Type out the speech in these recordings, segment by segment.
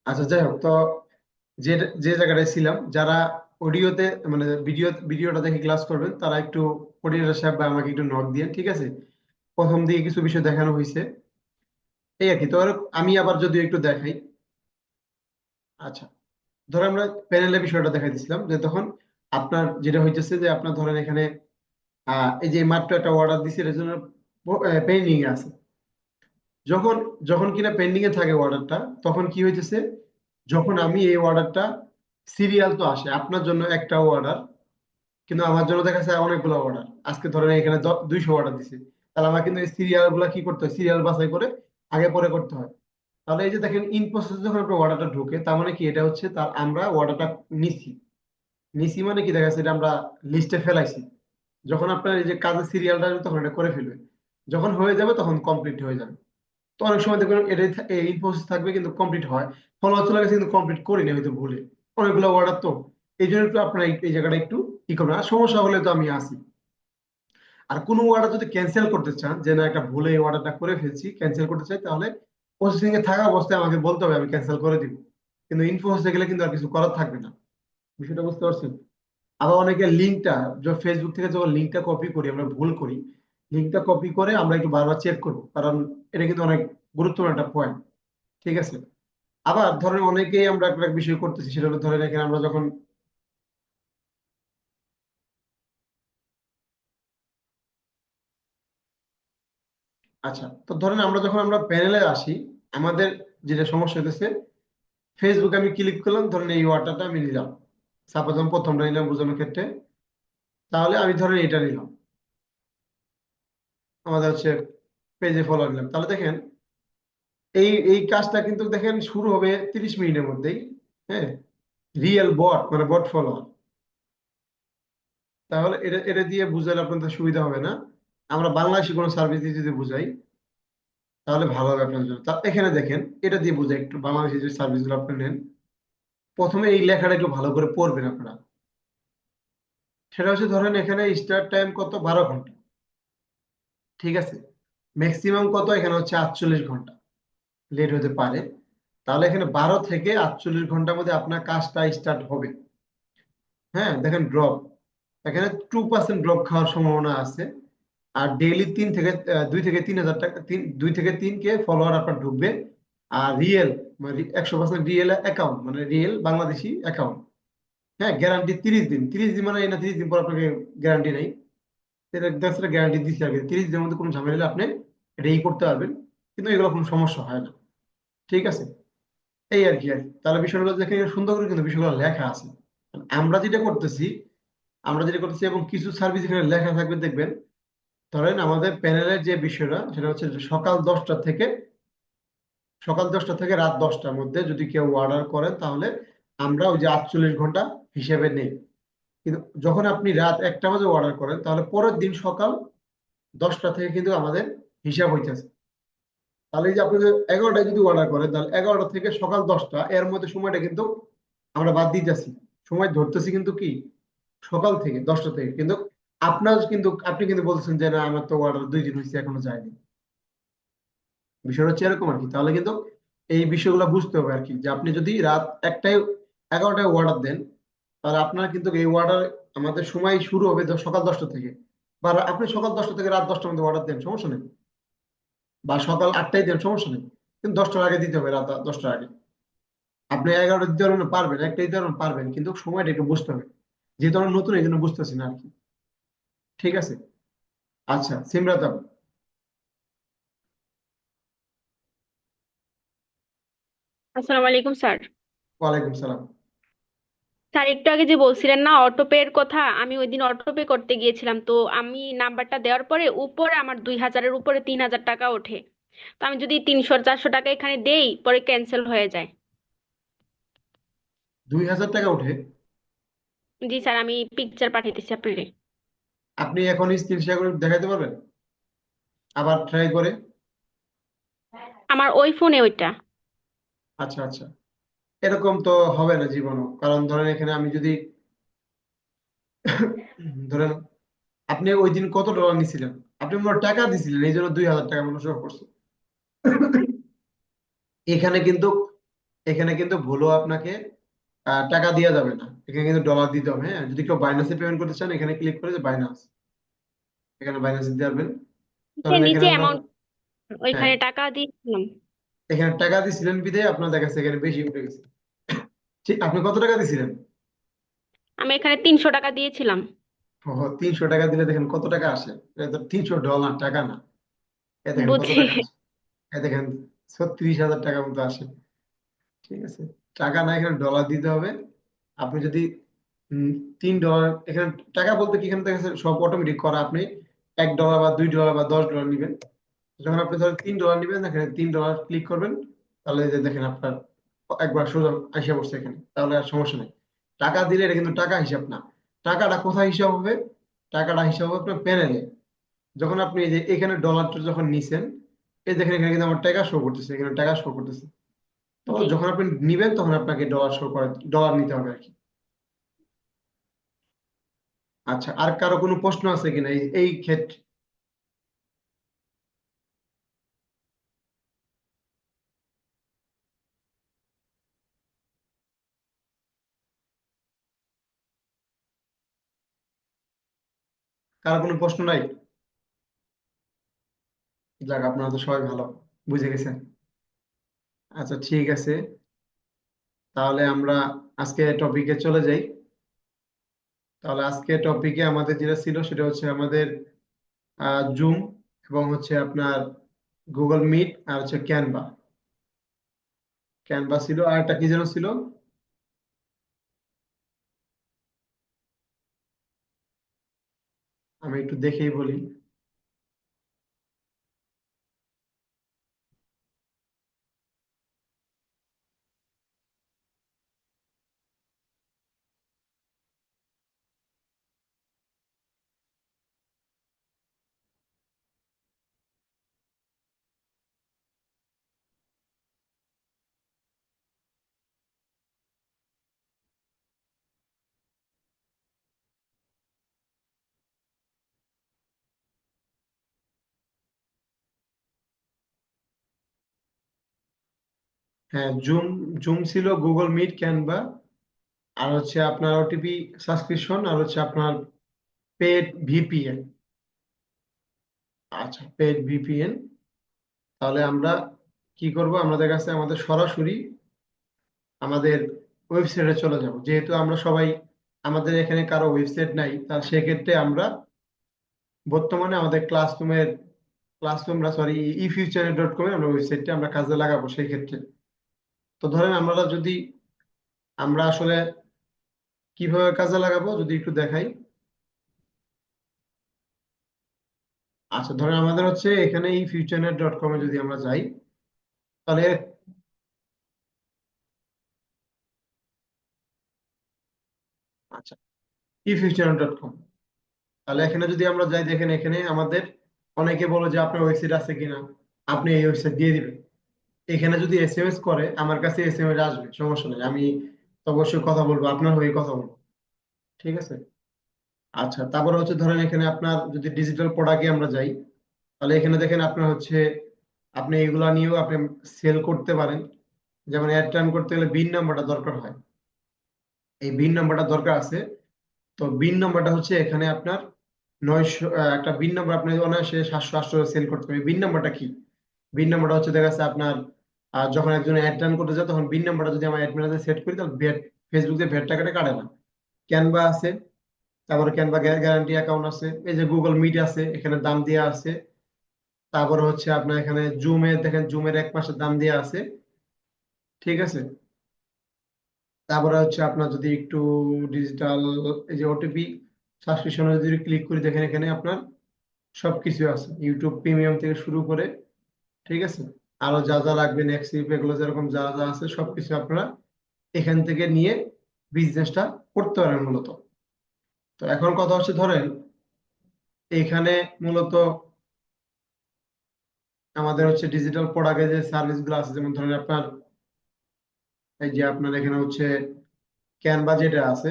আচ্ছা, যাই হোক। তো যে যে জায়গাটায় ছিলাম, যারা অডিওতে মানে ভিডিওটা দেখে ক্লাস করবেন তারা একটু কোঅর্ডিনেটর সাহেব বা আমাকে একটু নক দিয়ে, ঠিক আছে? প্রথম দিকে কিছু বিষয় দেখানো হয়েছে, এই আর কি। তো আমি আবার যদি একটু দেখাই। আচ্ছা, ধরো আমরা প্যানেলের বিষয়টা দেখাই দিছিলাম যে তখন আপনার যেটা হইতেছে যে আপনার ধরেন এখানে এই যে মাত্র একটা অর্ডার দিছি এর জন্য পেন্ডিং এ আছে। যখন যখন কিনা পেন্ডিং এ থাকে অর্ডারটা, তখন কি হইতেছে, যখন আমি এই অর্ডারটা, সিরিয়াল তো আসে আপনার জন্য একটা অর্ডার, কিন্তু আমার জন্য দেখা যাচ্ছে অনেকগুলো অর্ডার। আজকে ধরেন এখানে 200 অর্ডার দিছে, তাহলে আমার কিন্তু এই সিরিয়াল গুলা কি করতে হয়, সিরিয়াল বাছাই করে আগে পরে করতে হয়। তাহলে এই যে দেখেন ইন প্রসেস যখন আপনার অর্ডারটা ঢোকে, তার মানে কি এটা হচ্ছে তার আমরা অর্ডারটা নিছি। নিছি মানে কি দেখা যাচ্ছে এটা আমরা লিস্টে ফেলাইছি। যখন আপনার এই যে কাজের সিরিয়ালটা আসবে তখন এটা করে ফেলবে, যখন হয়ে যাবে তখন কমপ্লিট হয়ে যাবে। তো অনেক সময় দেখবেন এটা এই প্রসেস থাকবে কিন্তু কমপ্লিট হয়, ফলো চলে গেছে কিন্তু কমপ্লিট করিনি হয়তো ভুলে, অনেকগুলো অর্ডার তো। এই জন্য একটু আপনার এই জায়গাটা একটু ই করবেন। আর সমস্যা হলে তো আমি আসি। আর কোনো অর্ডার যদি ক্যান্সেল করতে চান, যে না একটা ভুলে এই অর্ডারটা করে ফেলছি, ক্যান্সেল করতে চাই, তাহলে প্রসেসিং এ থাকা অবস্থায় আমাকে বলতে হবে, আমি ক্যান্সেল করে দিব। কিন্তু ইনফো গেলে কিন্তু আর কিছু করার থাকবে না। বিষয়টা বুঝতে পারছেন? আবার অনেকে লিঙ্কটা, ফেসবুক থেকে যখন লিঙ্কটা কপি করি, আমরা ভুল করি, লিঙ্কটা কপি করে আমরা একটু বারবার চেক করবো, কারণ এটা কিন্তু অনেক গুরুত্বপূর্ণ একটা পয়েন্ট, ঠিক আছে? আবার ধরেন অনেকেই আমরা একটা বিষয় করতেছি, সেটা হলো ধরেন এখানে আমরা যখন, আচ্ছা, তো ধরেন আমরা প্যানেলে আসি, আমাদের যেটা সমস্যা হতেছে, ফেসবুকে আমি ক্লিক করলাম, ধরেন এই ওয়াটারটা আমি নিলাম, সাপোজ আমি প্রথমটা নিলাম বোঝানোর ক্ষেত্রে, তাহলে আমি ধরেন এটা নিলাম, আমাদের হচ্ছে পেজে ফলো নিলাম, তাহলে দেখেন এই এই কাজটা কিন্তু দেখেন শুরু হবে 30 মিনিটের মধ্যেই। হ্যাঁ, রিয়েল বট মানে বট ফলোয়ার। তাহলে এটা এটা দিয়ে বুঝালে আপনাদের সুবিধা হবে না, আমরা বাংলাদেশি কোনো সার্ভিস দিয়ে যদি বুঝাই তাহলে ভালো হবে আপনার জন্য। তা এখানে দেখেন, এটা দিয়ে বুঝাই একটু, বাংলাদেশি যে সার্ভিস গুলো আপনি নেন, প্রথমে এই লেখাটা একটু ভালো করে পড়বেন আপনারা। সেটা হচ্ছে ধরেন এখানে স্টার্ট টাইম কত, 12 ঘন্টা, ঠিক আছে? ম্যাক্সিমাম কত, এখানে হচ্ছে 48 ঘন্টা লেট হতে পারে। তাহলে এখানে 12 থেকে 48 ঘন্টার মধ্যে আপনার কাজটা স্টার্ট হবে। হ্যাঁ, দেখেন ড্রপ, এখানে 2% ড্রপ খাওয়ার সম্ভাবনা আছে। আর ডেইলি 2 থেকে 3 হাজার টাকা, 2 থেকে 3 কে ফলোয়ার আপনার ঢুকবে। আর রিয়েল মানে 100% রিয়েল অ্যাকাউন্ট, মানে রিয়েল বাংলাদেশি অ্যাকাউন্ট। হ্যাঁ, গ্যারান্টি 30 দিন। 30 দিন মানে এই না 30 দিন পর আপনাকে গ্যারান্টি নেই, এটা জাস্ট গ্যারান্টি দিচ্ছে আগে। 30 দিনের মধ্যে কোনো ঝামেলা হলে আপনি এটা করতে পারবেন, কিন্তু এগুলো কোনো সমস্যা হয় না, ঠিক আছে? এই আর কি আর কি। তাহলে বিষয়গুলো দেখে সুন্দর করে কিন্তু বিষয়গুলো লেখা আছে। আমরা যেটা করতেছি আমরা যেটা করতেছি এবং কিছু সার্ভিস এখানে লেখা থাকবে দেখবেন। ধরেন আমাদের প্যানেলের যে বিষয়টা সেটা হচ্ছে যে সকাল 10টা থেকে রাত 10টার মধ্যে যদি কেউ অর্ডার করেন, তাহলে আমরা ওই যে 48 ঘন্টা হিসেবে নেই। কিন্তু যখন আপনি রাত 1টা বাজে অর্ডার করেন, তাহলে পরের দিন সকাল 10টা থেকে কিন্তু আমাদের হিসাব হইতেছে। তাহলে এই যে আপনি যে 11টায় যদি অর্ডার করেন, তাহলে 11টা থেকে সকাল 10টা এর মধ্যে সময়টা কিন্তু আমরা বাদ দিতেছি। সময় ধরতেছি কিন্তু কি, সকাল থেকে 10টা থেকে। কিন্তু আপনি কিন্তু বলছেন যে না আমার তো অর্ডার 2 দিন হয়েছে এখনো যায়নি। বিষয়টা হচ্ছে এরকম আর কি। তাহলে কিন্তু এই বিষয়গুলো বুঝতে হবে আর কি, যে আপনি যদি রাত 11টায় অর্ডার দেন, তাহলে আপনার কিন্তু এই অর্ডার, আমাদের সময় শুরু হবে সকাল 10টা থেকে। বা আপনি সকাল 10টা থেকে রাত 10টার মধ্যে অর্ডার দেন, সমস্যা নেই। বা সকাল 8টায় দেন, সমস্যা নেই। কিন্তু 10টার আগে দিতে হবে, রাত 10টার আগে। আপনি 11টা দিতে পারবেন না, পারবেন, 1টা দিতে পারবেন, পারবেন, কিন্তু সময়টা একটু বুঝতে হবে। যেহেতু আমরা নতুন এই জন্য বুঝতেছি না আর কি, ঠিক আছে? আচ্ছা, সিমরাত আপু। আসসালামু আলাইকুম স্যার। ওয়ালাইকুম সালাম। স্যার একটু আগে যে বলছিলেন না অটোপে এর কথা, আমি ওই দিন অটোপে করতে গিয়েছিলাম, তো আমি নাম্বারটা দেওয়ার পরে উপরে আমার 2000-এর উপরে 3000 টাকা ওঠে। তো আমি যদি 300-400 টাকা এখানে দেই পরে ক্যান্সেল হয়ে যায়। 2000 টাকা উঠে? জি স্যার, আমি পিকচার পাঠাইতেছি আপনাকে। আপনি এখন স্ক্রিন শেয়ার করে দেখাতে পারবেন, আবার ট্রাই করে? আমার ওই ফোনে ওইটা। আচ্ছা, আচ্ছা। এরকম তো হবে না জীবনও, কারণ ধরেন এখানে আমি যদি ধরেন আপনি ওই দিন কত ডলার নিছিলেন, আপনি মনে হয় টাকা দিছিলেন, এই জন্য 2000 টাকা মনে শো করছে। এখানে কিন্তু এখানে কিন্তু ভুলও আপনাকে টাকা দেওয়া যাবে না, এখানে কিন্তু ডলার দিতে হবে। হ্যাঁ, যদি কেউ বাইন্যান্সে পেমেন্ট করতে চান এখানে ক্লিক করে যে বাইন্যান্স, এখানে বাইন্যান্স দিতে পারবেন। ধরেন নিচে এখানে অ্যামাউন্ট হ্যাঁ, ওইখানে টাকা দিয়েছিলাম। এখানে টাকা দিছিলেন বিধে আপনার দেখা যাচ্ছে এখানে বেশি উঠে গেছে। ঠিক, আপনি কত টাকা দিছিলেন? আমি এখানে 300 টাকা দিয়েছিলাম। ও, 300 টাকা দিলে দেখেন কত টাকা আসে। এটা তো $300, টাকা না। এ দেখেন কত বুঝি। টাকা আসে, এ দেখেন 36,000 টাকা মতো আসে। ঠিক আছে, টাকা না, এখানে ডলার দিতে হবে। আপনি যদি উম, $3 এখানে, টাকা বলতে কি এখানে দেখা যাচ্ছে সব অটোমেটিক করা। আপনি $1 বা $2 বা $10 নিবেন। যখন আপনি ধরেন $3 নিবেন, এখানে $3 ক্লিক করবেন, তাহলে এই যে দেখেন আপনার একবার সোজা আইসা পড়ছে এখানে, তাহলে আর সমস্যা নেই। টাকা দিলে এটা কিন্তু টাকা হিসাব না। টাকাটা কোথায় হিসাব হবে? টাকাটা হিসাব হবে আপনার প্যানেলে। যখন আপনি এই যে এখানে ডলারটা যখন নিছেন, এই দেখেন এখানে কিন্তু আমার টাকা শো করতেছে, এখানে টাকা শো করতেছে। তো জি। যখন আপনি নিবেন তখন আপনাকে ডলার শো করে, ডলার নিতে হবে আর কি। আচ্ছা, আর কারো কোনো প্রশ্ন আছে কিনা এই এই ক্ষেত্রে? কারো কোনো প্রশ্ন নাই? যাক, আপনারা তো সবাই ভালো বুঝে গেছেন। আচ্ছা, ঠিক আছে, তাহলে আমরা আজকে টপিকে চলে যাই। তাহলে আজকে টপিকে আমাদের যেটা ছিল সেটা হচ্ছে আমাদের জুম, এবং হচ্ছে আপনার গুগল মিট, আর হচ্ছে ক্যানভা। ক্যানভা ছিল, আর একটা কি যেন ছিল, আমি একটু দেখেই বলি। হ্যাঁ, জুম, জুম ছিল, গুগল মিট, ক্যানভা, আর হচ্ছে আপনার ওটিপি সাবস্ক্রিপশন, আর হচ্ছে আপনার পেড ভিপিএন। আচ্ছা, পেড ভিপিএন। তাহলে আমরা কি করব, আমাদের কাছে আমাদের সরাসরি আমাদের ওয়েবসাইটে চলে যাব, যেহেতু আমরা সবাই, আমাদের এখানে কারো ওয়েবসাইট নাই, তার সেক্ষেত্রে আমরা বর্তমানে আমাদের ক্লাসরুম না, সরি, efuture.com এর আমরা ওয়েবসাইটটা আমরা কাজে লাগাবো সেই ক্ষেত্রে। তো ধরেন আমরা যদি, আমরা আসলে কিভাবে কাজে লাগাবো যদি একটু দেখাই। আচ্ছা, ধরেন আমাদের হচ্ছে এখানে efuture.com এ যদি আমরা যাই, তাহলে আচ্ছা, efuture.com, তাহলে এখানে যদি আমরা যাই, দেখেন এখানে আমাদের অনেকে বলে যে আপনার ওয়েবসাইট আছে কিনা, আপনি এই ওয়েবসাইট দিয়ে দিবেন। এখানে যদি এসএমএস করে আমার কাছে এসএমএস আসবে, সমস্যা নেই, আমি তো অবশ্যই কথা বলবো, আপনার হয়ে কথা বলবো। ঠিক আছে। আচ্ছা, তারপরে হচ্ছে ধরেন এখানে আপনার যদি ডিজিটাল প্রোডাক্টে আমরা যাই, তাহলে এখানে দেখেন আপনার হচ্ছে আপনি এগুলা নিয়েও আপনি সেল করতে পারেন। যেমন অ্যাড রান করতে গেলে বিন নাম্বারটা দরকার হয়, এই বিন নাম্বারটা দরকার আছে। তো বিন নাম্বারটা হচ্ছে এখানে আপনার 900, একটা বিন নাম্বার আপনি অনায়াসে 700 800 সেল করতে হবে। বিন নাম্বারটা কি? বিন নাম্বারটা হচ্ছে দেখা যাচ্ছে আপনার যখন একজন অ্যাড রান করতে যায় তখন বিন নাম্বারটা যদি আমার অ্যাড ম্যানেজার সেট করি, তাহলে ফেসবুক দিয়ে ভ্যাট টাকাটা কাটে না। ক্যানভা আছে, তারপরে ক্যানভা গ্যারান্টি অ্যাকাউন্ট আছে, এই যে গুগল মিট আছে, এখানে দাম দেওয়া আছে। তারপরে হচ্ছে আপনার এখানে জুমে দেখেন, জুমের 1 মাসের দাম দেওয়া আছে। ঠিক আছে। তারপরে হচ্ছে আপনার যদি একটু ডিজিটাল, এই যে ওটিপি সাবস্ক্রিপশনে যদি ক্লিক করি, দেখেন এখানে আপনার সবকিছু আছে, ইউটিউব প্রিমিয়াম থেকে শুরু করে। ঠিক আছে, আরো যা যা লাগবে নেক্সট, এগুলো যেরকম যা যা আছে সবকিছু আপনারা এখান থেকে নিয়ে বিজনেসটা করতে পারেন মূলত। তো এখন কথা হচ্ছে ধরেন এখানে মূলত আমাদের হচ্ছে ডিজিটাল প্রোডাক্টের যে সার্ভিস গুলো আছে, যেমন ধরেন আপনার এই যে আপনার এখানে হচ্ছে ক্যানভা যেটা আছে,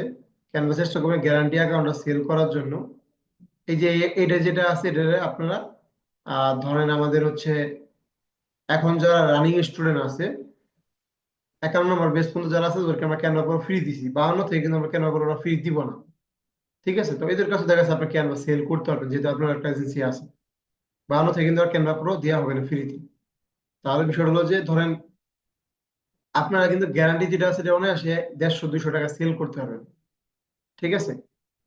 ক্যানভা চেষ্টা করবেন গ্যারান্টি অ্যাকাউন্টটা সেল করার জন্য। এই যে এটা যেটা আছে, এটা আপনারা ধরেন আমাদের হচ্ছে এখন যারা রানিং স্টুডেন্ট আছে, 51 নম্বর বেস পর্যন্ত যারা আছে ওদেরকে আমরা ক্যানভা পুরো ফ্রি দিছি, 52 থেকে কিন্তু আমরা ক্যানভা পুরো ফ্রি দিব না। ঠিক আছে, তো এদের কাছে দেখা যাচ্ছে আপনি ক্যানভা সেল করতে পারবেন যেহেতু আপনার একটা এজেন্সি আছে। 52 থেকে কিন্তু আর ক্যানভা পুরো দেওয়া হবে না ফ্রিতে। তাহলে বিষয়টা হলো যে ধরেন আপনারা কিন্তু গ্যারান্টি যেটা আছে এটা অনায়াসে 150-200 টাকা সেল করতে পারবেন। ঠিক আছে।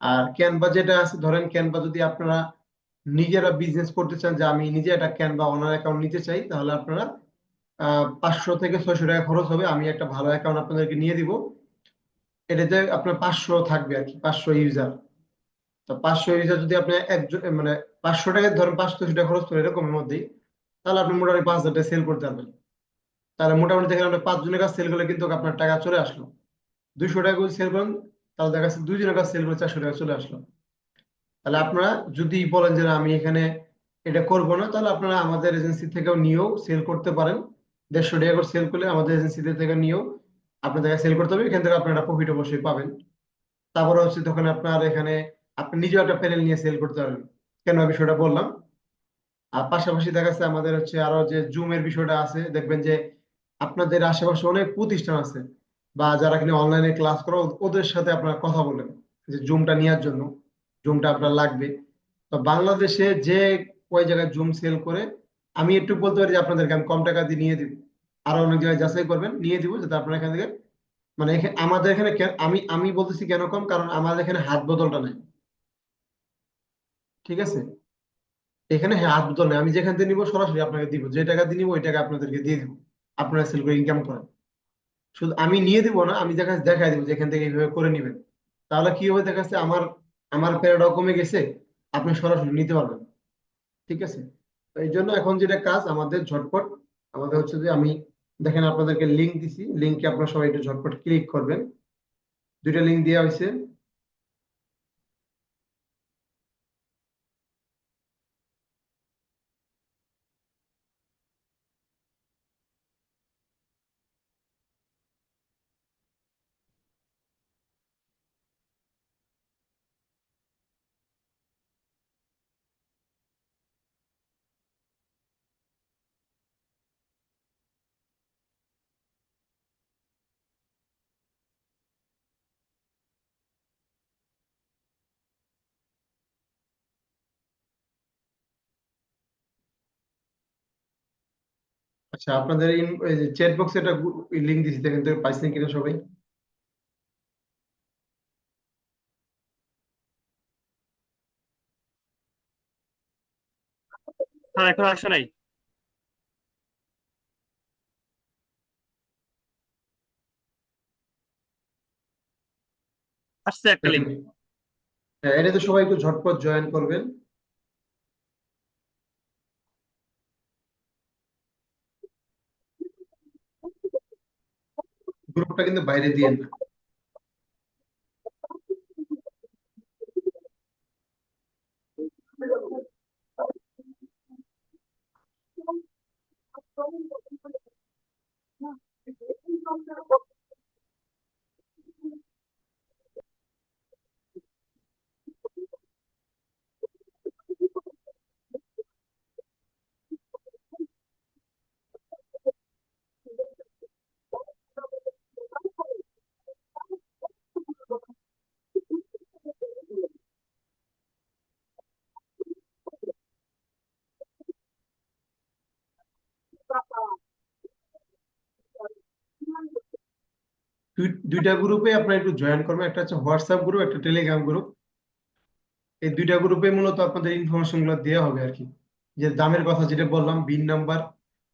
আর ক্যানভা যেটা আছে, ধরেন ক্যানভা যদি আপনারা নিজেরা বিজনেস করতে চান যে আমি নিজে একটা ক্যানভা ওনার অ্যাকাউন্ট নিতে চাই, তাহলে আপনারা 500 থেকে 600 টাকা খরচ হবে, আমি একটা ভালো অ্যাকাউন্ট আপনাদেরকে নিয়ে দিব। এটাতে আপনার 500 থাকবে আর কি, 500 ইউজার। তো 500 ইউজার যদি আপনি একজন মানে 500 টাকায় ধরেন 500 টাকা খরচ করে এরকমের মধ্যেই, তাহলে আপনি মোটামুটি 5,000 টাকা সেল করতে পারবেন। তাহলে মোটামুটি দেখেন আপনি 5 জনের কাছে সেল করলে কিন্তু আপনার টাকা চলে আসলো। 200 টাকা করে সেল করেন, তাহলে দেখা যাচ্ছে 2 জনের কাছে সেল করে 400 টাকা চলে আসলো। তাহলে আপনারা যদি বলেন যে না, আমি এখানে এটা করব না, তাহলে আপনারা আমাদের এজেন্সি থেকেও নিয়েও সেল করতে পারেন। 150 টাকা করে সেল করলে আমাদের এজেন্সি থেকে নিয়েও আপনাদের সেল করতে হবে, এখান থেকে আপনারা প্রফিট অবশ্যই পাবেন। তারপরে হচ্ছে তখন আপনার এখানে আপনি নিজেও একটা প্যানেল নিয়ে সেল করতে পারবেন, কেন বিষয়টা বললাম। আর পাশাপাশি দেখা যাচ্ছে আমাদের হচ্ছে আরো যে জুমের বিষয়টা আছে, দেখবেন যে আপনাদের আশেপাশে অনেক প্রতিষ্ঠান আছে বা যারা কিনা অনলাইনে ক্লাস করো, ওদের সাথে আপনারা কথা বলেন যে জুমটা নেওয়ার জন্য, জুমটা আপনার লাগবে। তো বাংলাদেশে যে কয় জায়গায় জুম সেল করে, আমি একটু বলতে পারি যে আপনাদেরকে আমি কম টাকা দিয়ে নিয়ে দিব। আরো অনেক জায়গায় যাচাই করবেন, নিয়ে দিব, যাতে আপনারা এখান থেকে মানে আমাদের এখানে আমি আমি বলতেছি কেন কম, কারণ আমাদের এখানে হাত বদলটা নাই। ঠিক আছে। এখানে হ্যাঁ হাত বোতল নেই, আমি যেখান থেকে নিবো সরাসরি আপনাকে দিব, যে টাকা দিয়ে নিবো ওই টাকা আপনাদেরকে দিয়ে দিব, আপনারা সেল করে ইনকাম করেন। শুধু আমি নিয়ে দিব না, আমি দেখাই দিব যে এখান থেকে এইভাবে করে নিবেন। তাহলে কি হবে, দেখা যাচ্ছে আমার আমার প্যারাটাও কমে গেছে, আপনি সরাসরি নিতে পারবেন। ঠিক আছে। তো এই জন্য এখন যেটা কাজ আমাদের ঝটপট, আমাদের হচ্ছে যে আমি দেখেন আপনাদেরকে লিঙ্ক দিছি, লিঙ্কে আপনারা সবাই একটু ঝটপট ক্লিক করবেন। দুইটা লিঙ্ক দেওয়া হয়েছে। আচ্ছা, আপনাদের চ্যাট বক্সে একটা লিঙ্ক দিছি, দেখেন তো পাইছেন কিনা সবাই। স্যার এখন আসে নাই। আসছে একটা লিঙ্ক। দেখেন, হ্যাঁ, এটা তো সবাই একটু ঝটপট জয়েন করবেন। গ্রুপটা কিন্তু বাইরে দিয়েন না। দুইটা গ্রুপে আপনার একটু জয়েন করবেন, একটা হচ্ছে হোয়াটসঅ্যাপ গ্রুপ, একটা টেলিগ্রাম গ্রুপ। এই দুইটা গ্রুপে মূলত আপনাদের ইনফরমেশন গুলো দেওয়া হবে আর কি। যে দামের কথা যেটা বললাম, বিন নাম্বার,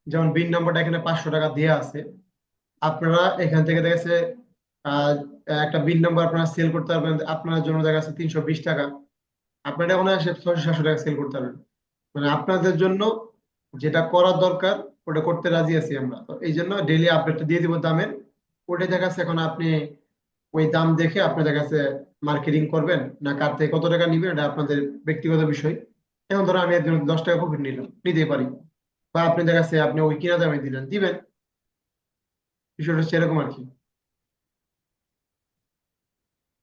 যেমন বিন নাম্বারটা এখানে 500 টাকা দেওয়া আছে। আপনারা এখান থেকে দেখা যাচ্ছে আহ, একটা বিন নাম্বার আপনারা সেল করতে পারবেন আপনার জন্য, দেখা যাচ্ছে 320 টাকা। আপনারা ওখানে এসে 600-700 টাকা সেল করতে পারবেন। মানে আপনাদের জন্য যেটা করার দরকার ওটা করতে রাজি আছি আমরা, তো এই জন্য ডেইলি আপডেটটা দিয়ে দিব দামের। ওটা দেখা যাচ্ছে এখন আপনি ওই দাম দেখে আপনি দেখা যাচ্ছে মার্কেটিং করবেন না কার থেকে কত টাকা নিবেন, এটা আপনাদের ব্যক্তিগত বিষয়। এখন ধরো আমি একজন 10 টাকা প্রফিট নিলাম, নিতেই পারি। বা আপনি দেখা যাচ্ছে আপনি ওই কিনা দামে দিলেন, দিবেন। বিষয়টা হচ্ছে এরকম আর কি।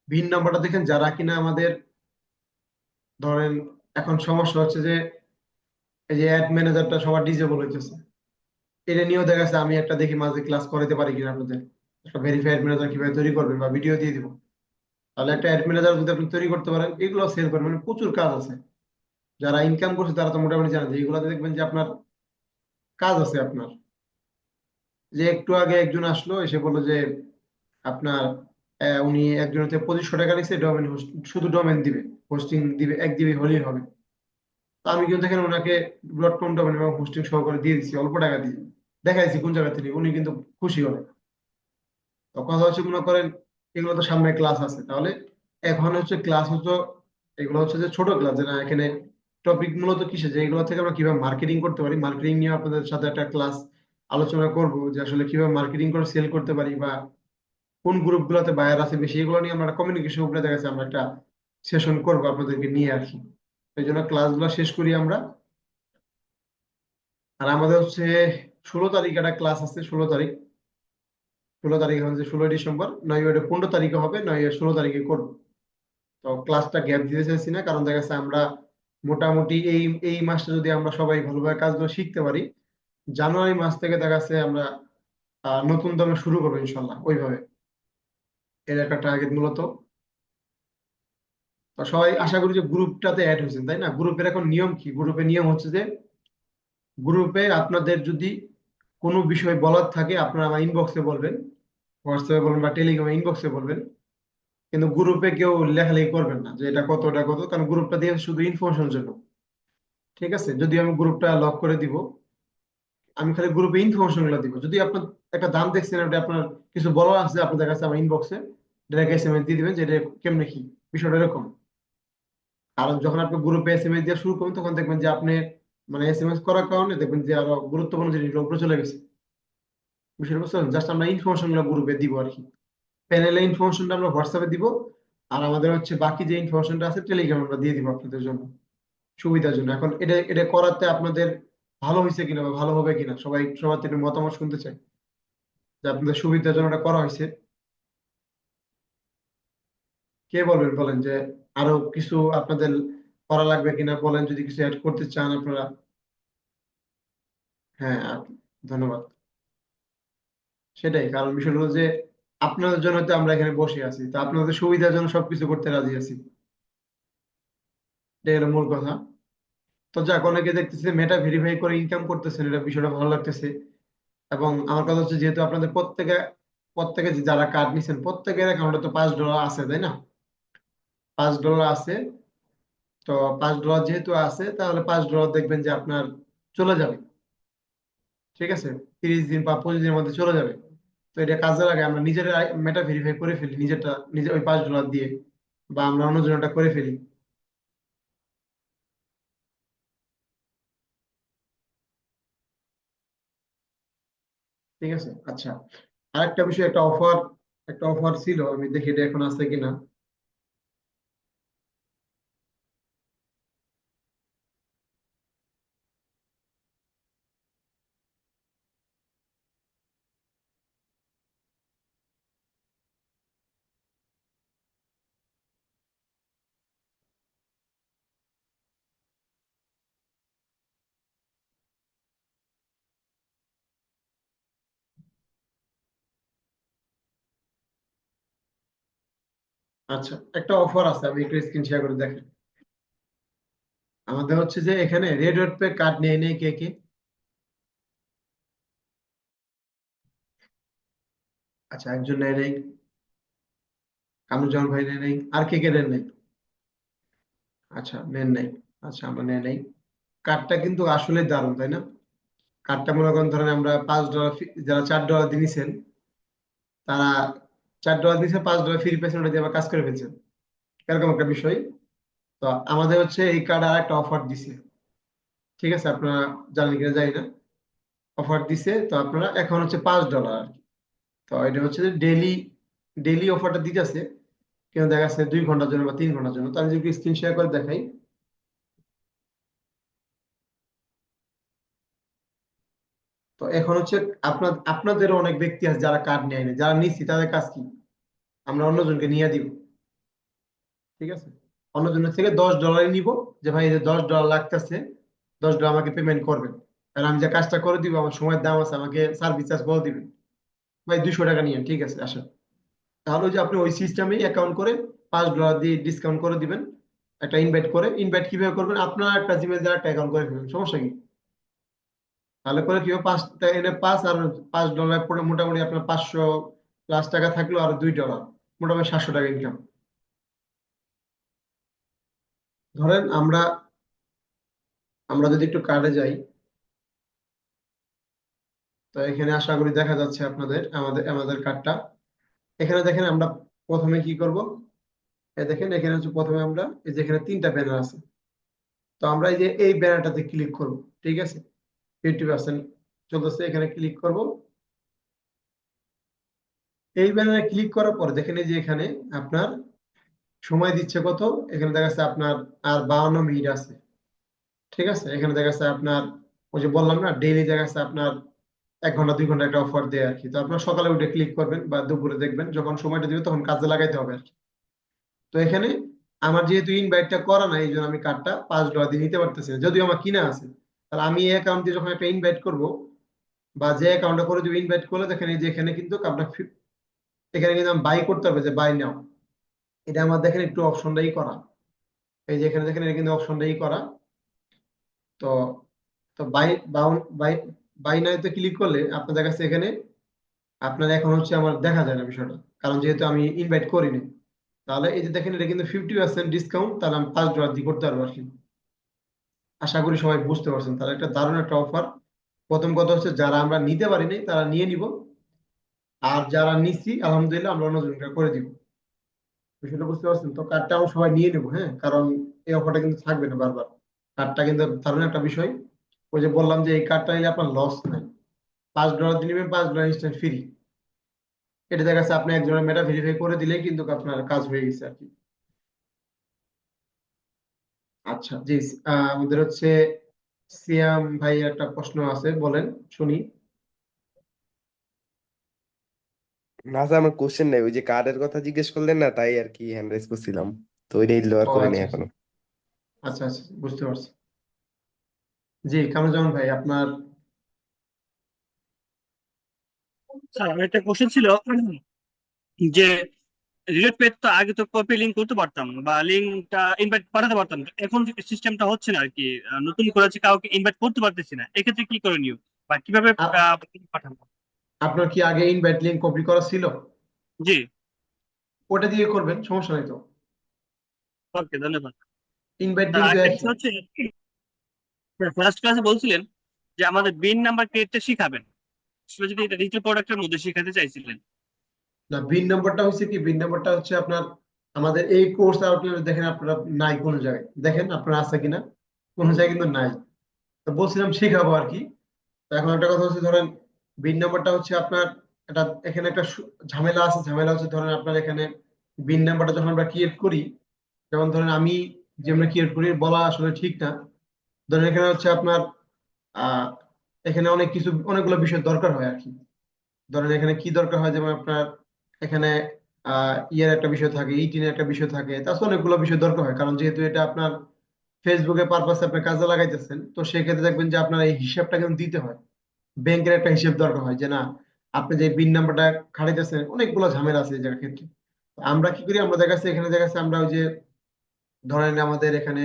ভিন নাম্বারটা দেখেন, যারা কিনা আমাদের ধরেন এখন সমস্যা হচ্ছে যে এই যে অ্যাড ম্যানেজারটা সবার ডিজেবল হইতেছে। এটা নিয়েও দেখা যাচ্ছে আমি একটা দেখি মাঝে ক্লাস করাতে পারি কিনা আপনাদের, একটা ভেরিফাই অ্যাড ম্যানেজার কিভাবে তৈরি করবেন বা ভিডিও দিয়ে দিব। তাহলে একটা অ্যাড ম্যানেজার যদি আপনি তৈরি করতে পারেন, এগুলো সেল করেন, মানে প্রচুর কাজ আছে। যারা ইনকাম করছে তারা তো মোটামুটি জানে যে এগুলোতে দেখবেন যে আপনার কাজ আছে আপনার। যে একটু আগে একজন আসলো এসে বললো যে আপনার উনি একজনের থেকে 2500 টাকা নিচ্ছে ডোমেন, শুধু ডোমেন দিবে, হোস্টিং দিবে, 1 জিবি হলেই হবে। তো আমি কিন্তু এখানে ওনাকে ডট কম ডোমেন এবং হোস্টিং সহকারে দিয়ে দিচ্ছি অল্প টাকা দিয়ে, দেখাইছি কোন জায়গা থেকে, উনি কিন্তু খুশি হবে। তো কথা হচ্ছে মনে করেন এগুলো তো সামনে ক্লাস আছে, তাহলে এখন হচ্ছে ক্লাস হচ্ছে, এগুলো হচ্ছে যে ছোট ক্লাস, যেটা এখানে টপিক মূলত কিসে, যে এগুলো থেকে আমরা কিভাবে মার্কেটিং করতে পারি, মার্কেটিং নিয়ে আপনাদের সাথে একটা ক্লাস আলোচনা করব, যে আসলে কিভাবে মার্কেটিং করে সেল করতে পারি, বা কোন গ্রুপগুলোতে বায়ার আছে বেশি, এগুলো নিয়ে আমরা কমিউনিকেশন উপরে দেখা যাচ্ছে আমরা একটা সেশন করবো আপনাদেরকে নিয়ে আর কি। এই জন্য ক্লাসগুলো শেষ করি আমরা। আর আমাদের হচ্ছে 16 তারিখ একটা ক্লাস আছে, 16 তারিখ। 16 তারিখ হচ্ছে 16ই ডিসেম্বর, নয় ওটা 15 তারিখে হবে, নয় 16 তারিখে করবো। তো ক্লাসটা গ্যাপ দিতে চাইছি না, কারণ দেখা যাচ্ছে আমরা মোটামুটি এই এই মাসটা যদি আমরা সবাই ভালোভাবে কাজগুলো শিখতে পারি, জানুয়ারি মাস থেকে দেখা যাচ্ছে আমরা নতুন দমে শুরু করবো ইনশাল্লাহ ওইভাবে। এর একটা টার্গেট মূলত। তো সবাই আশা করি যে গ্রুপটাতে অ্যাড হয়েছেন, তাই না? গ্রুপের এখন নিয়ম কি? গ্রুপের নিয়ম হচ্ছে যে গ্রুপে আপনাদের যদি কোনো বিষয় বলার থাকে আপনারা আমার ইনবক্সে বলবেন, হোয়াটসঅ্যাপে বলবেন বা টেলিগ্রামে ইনবক্সে বলবেন। কিন্তু গ্রুপে কেউ লেখালেখি করবেন না যে এটা কত এটা কত, কারণ গ্রুপটা দিয়ে শুধু ইনফরমেশনের জন্য। ঠিক আছে, যদি আমি গ্রুপটা লক করে দিব, আমি খালি গ্রুপে ইনফরমেশন গুলো দিব। যদি আপনার একটা দাম দেখছেন, ওটা আপনার কিছু বলার আছে, আপনাদের কাছে আমার ইনবক্সে ডাইরেক্ট এসএমএস দিয়ে দিবেন যে এটা কেমনে কি, বিষয়টা এরকম। কারণ যখন আপনি গ্রুপে এসএমএস দিয়ে শুরু করবেন, তখন দেখবেন যে আপনি মানে এসএমএস করার কারণে দেখবেন যে আরো গুরুত্বপূর্ণ জিনিসগুলো উপরে চলে গেছে। বিষয়টা বুঝতে পারছেন? জাস্ট আমরা ইনফরমেশন গুলো গ্রুপে দিব আর কি। প্যানেলে ইনফরমেশনটা আমরা হোয়াটসঅ্যাপে দিব। আর আমাদের হচ্ছে বাকি যে ইনফরমেশনটা আছে টেলিগ্রামে আমরা দিয়ে দিব আপনাদের জন্য, সুবিধার জন্য। এখন এটা এটা করাতে আপনাদের ভালো হয়েছে কিনা বা ভালো হবে কিনা, সবার থেকে মতামত শুনতে চাই, যে আপনাদের সুবিধার জন্য এটা করা হয়েছে। কে বলবেন, বলেন যে আরো কিছু আপনাদের করা লাগবে কিনা, বলেন যদি কিছু অ্যাড করতে চান আপনারা। হ্যাঁ ধন্যবাদ। সেটাই, কারণ বিষয়টা হলো যে আপনাদের জন্য তো আমরা এখানে বসে আছি, তো আপনাদের সুবিধার জন্য সবকিছু করতে রাজি আছি। এটাই হলো মূল কথা। তো যাক, অনেকে দেখতেছে মেটা ভেরিফাই করে ইনকাম করতেছেন, এটা বিষয়টা ভালো লাগতেছে। এবং আমার কথা হচ্ছে যেহেতু আপনাদের প্রত্যেকে প্রত্যেকে যারা কার্ড নিছেন প্রত্যেকের অ্যাকাউন্টে তো $5 আছে, তাই না? $5 আছে। তো $5 যেহেতু আছে, তাহলে $5 দেখবেন যে আপনার চলে যাবে। ঠিক আছে, 30 দিন বা 25 দিনের মধ্যে চলে যাবে। তো এটা কাজে লাগে, আমরা নিজের মেটা ভেরিফাই করে ফেলি নিজেরটা, নিজে ওই $5 দিয়ে, বা আমরা অন্যজনটা করে ফেলি। ঠিক আছে, আচ্ছা। আরেকটা বিষয়, একটা অফার ছিল, আমি দেখি এটা এখন আছে কিনা। আচ্ছা, একটা অফার আছে, আমি একটু স্ক্রিন শেয়ার করে দেখেন। আমাদের হচ্ছে যে এখানে রেড রোড পে কার্ড নিয়ে নেই কে কে? আচ্ছা, একজন নেয় নেই, কামরুজ্জামান ভাই নেয় নেই, আর কে কে নেন নেই? আচ্ছা, নেন নাই। আচ্ছা, আমরা নেয় নেই। কার্ডটা কিন্তু আসলে দারুণ, তাই না? কার্ডটা মনে করেন, ধরেন আমরা $5, যারা $4 দিয়েছেন, তারা $4 দিয়েছে, $5 ফ্রি পেয়েছেন, ওটা দিয়ে আবার কাজ করে ফেলছেন, এরকম একটা বিষয়। তো আমাদের হচ্ছে এই কার্ড আর একটা অফার দিছে। ঠিক আছে, আপনারা জানেন কিনা জানি না। অফার দিছে, তো আপনারা এখন হচ্ছে $5। তো এটা হচ্ছে যে ডেইলি ডেইলি অফারটা দিতেছে, কিন্তু দেখা যাচ্ছে 2 ঘন্টার জন্য বা 3 ঘন্টার জন্য। তো আমি যদি স্ক্রিন শেয়ার করে দেখাই, তো এখন হচ্ছে আপনাদেরও অনেক ব্যক্তি আছে যারা কার্ড নেয় না, যারা নিচ্ছি তাদের কাজ কি, আমরা অন্যজনকে নিয়ে দিব। ঠিক আছে, অন্যজনের থেকে $10 নিব, যে ভাই এই যে $10 লাগতেছে, $10 আমাকে পেমেন্ট করবেন। আর আমি যে কাজটা করে দিব আমার সময়ের দাম আছে, আমাকে সার্ভিস চার্জ বলে দিবেন ভাই 200 টাকা নিয়েন, ঠিক আছে আসেন। তাহলে ওই যে আপনি ওই সিস্টেমে অ্যাকাউন্ট করে $5 দিয়ে ডিসকাউন্ট করে দিবেন, একটা ইনভাইট করে। ইনভাইট কিভাবে করবেন, আপনার একটা জিমেল দিয়ে একটা অ্যাকাউন্ট করে ফেলবেন, সমস্যা কি? তাহলে করে কি হবে, এনে $5 পরে মোটামুটি আপনার 500+ টাকা থাকলো, আর $2, মোটামুটি 700 টাকা ইনকাম। ধরেন আমরা আমরা যদি একটু কার্ডে যাই, তো এখানে আশা করি দেখা যাচ্ছে আপনাদের আমাদের আমাদের কার্ডটা। এখানে দেখেন আমরা প্রথমে কি করব, এই দেখেন এখানে হচ্ছে প্রথমে আমরা এই যে এখানে 3টা ব্যানার আছে, তো আমরা এই যে এই ব্যানারটাতে ক্লিক করব, ঠিক আছে। 50% চলতেছে, এখানে ক্লিক করব। এই ব্যানারে ক্লিক করার পর দেখেন এই যে এখানে আপনার সময় দিচ্ছে কত, এখানে দেখা যাচ্ছে আপনার আর 52 মিনিট আছে, ঠিক আছে। এখানে দেখা যাচ্ছে আপনার ওই যে বললাম না, ডেইলি দেখা যাচ্ছে আপনার 1 ঘন্টা 2 ঘন্টা একটা অফার দেয় আর কি। তো আপনার সকালে উঠে ক্লিক করবেন বা দুপুরে দেখবেন, যখন সময়টা দিবে তখন কাজে লাগাইতে হবে আর কি। তো এখানে আমার যেহেতু ইনভাইটটা করা নাই, এই জন্য আমি কার্ডটা $5 দিয়ে নিতে পারতেছি না, যদিও আমার কিনা আছে। তাহলে আমি এই অ্যাকাউন্ট দিয়ে যখন একটা ইনভাইট করব, বা যে অ্যাকাউন্টটা করে দিব ইনভাইট করলে, দেখেন এই যে এখানে কিন্তু আপনার এখানে কিন্তু আমি বাই করতে হবে, যে বাই নাও, এটা আমার দেখেন একটু অপশনটাই করা। এই যে এখানে দেখেন এটা কিন্তু অপশনটাই করা। তো তো বাই বাই নাইতে ক্লিক করলে আপনাদের কাছে এখানে আপনার এখন হচ্ছে আমার দেখা যায় না বিষয়টা, কারণ যেহেতু আমি ইনভাইট করিনি। তাহলে এই যে দেখেন এটা কিন্তু 50% ডিসকাউন্ট, তাহলে আমি $5 দিয়ে করতে পারবো আর কি। আশা করি সবাই বুঝতে পারছেন, তাহলে একটা দারুণ একটা অফার। প্রথম কথা হচ্ছে যারা আমরা নিতে পারিনি তারা নিয়ে নিব, আর যারা নিচ্ছি আলহামদুলিল্লাহ আমরা অন্যজনকে করে দিব। বিষয়টা বুঝতে পারছেন তো? কার্ডটা আমরা সবাই নিয়ে নেবো, হ্যাঁ, কারণ এই অফারটা কিন্তু থাকবে না বারবার। কার্ডটা কিন্তু দারুণ একটা বিষয়। ওই যে বললাম যে এই কার্ডটা নিলে আপনার লস নাই, $5 দিয়ে নেবেন, $5 ইনস্ট্যান্ট ফ্রি। এটা দেখা যাচ্ছে আপনি একজনের মেটা ভেরিফাই করে দিলেই কিন্তু আপনার কাজ হয়ে গেছে আর কি। আচ্ছা জি, আমাদের হচ্ছে সিয়াম ভাই একটা প্রশ্ন আছে, বলেন শুনি। না স্যার, আমার কোশ্চেন নাই, ওই যে কার্ডের কথা জিজ্ঞেস করলেন না, তাই আর কি হ্যান্ড রাইজ করছিলাম। তো ওইটাই আর ও করিনি আচ্ছা আচ্ছা এখনো। আচ্ছা আচ্ছা, বুঝতে পারছি। জি কামরুজ্জামান ভাই আপনার। স্যার আমার একটা কোশ্চেন ছিল যে রিলেট পেজ তো আগে তো কপি লিঙ্ক করতে পারতাম বা লিঙ্কটা ইনভাইট পাঠাতে পারতাম, এখন সিস্টেমটা হচ্ছে না আর কি। নতুন করেছে, কাউকে ইনভাইট করতে পারতেছি না, এক্ষেত্রে কি করে নিও বা কিভাবে আপ- পাঠাবো? আপনার কি আগে ইনভাইট লিংক কপি করা ছিল? জি। ওটা দিয়ে করবেন, সমস্যা নাই তো। ওকে, ধন্যবাদ। ইনভাইট স্যার লিংক তো আরেকটা একই। বিষয় হচ্ছে, ফার্স্ট ক্লাসে বলছিলেন যে আমাদের বিন নাম্বার ক্রিয়েটটা শিখাবেন, আসলে যদি এটা ডিজিটাল প্রোডাক্টের মধ্যে শিখাতে চাইছিলেন। না, বিন নাম্বারটা হচ্ছে কি, বিন নাম্বারটা হচ্ছে আপনার আমাদের এই কোর্স আউটলাইনে দেখেন আপনারা নাই কোনো জায়গায়, দেখেন আপনারা আছে কিনা, কোনো জায়গায় কিন্তু নাই। তো বলছিলাম শেখাবো আর কি। তো এখন একটা কথা হচ্ছে, ধরেন বিন নাম্বারটা হচ্ছে আপনার এটা, এখানে একটা ঝামেলা আছে। ঝামেলা হচ্ছে ধরেন আপনার এখানে বিন নাম্বারটা যখন আমরা ক্রিয়েট করি, যেমন ধরেন আমি যেমন ক্রিয়েট করি বলা আসলে ঠিক না। ধরেন এখানে হচ্ছে আপনার আহ এখানে অনেক কিছু অনেকগুলো বিষয় দরকার হয় আর কি। ধরেন এখানে কি দরকার হয়, যেমন আপনার এখানে ইয়ের একটা বিষয় থাকে, ইটিনের একটা বিষয় থাকে, তাছাড়া অনেকগুলো বিষয় দরকার হয়, কারণ যেহেতু এটা আপনার ফেসবুকের পারপাসে আপনি কাজে লাগাইতেছেন, তো সেক্ষেত্রে দেখবেন যে আপনার এই হিসাবটা কিন্তু দিতে হয়। ব্যাংকের একটা হিসাব দরকার হয়, যে না আপনি যে বিন নাম্বারটা খাটাইতেছেন, অনেকগুলো ঝামেলা আছে এই জায়গার ক্ষেত্রে। তো আমরা কি করি, আমরা দেখা যাচ্ছে এখানে দেখা যাচ্ছে আমরা ওই যে ধরেন আমাদের এখানে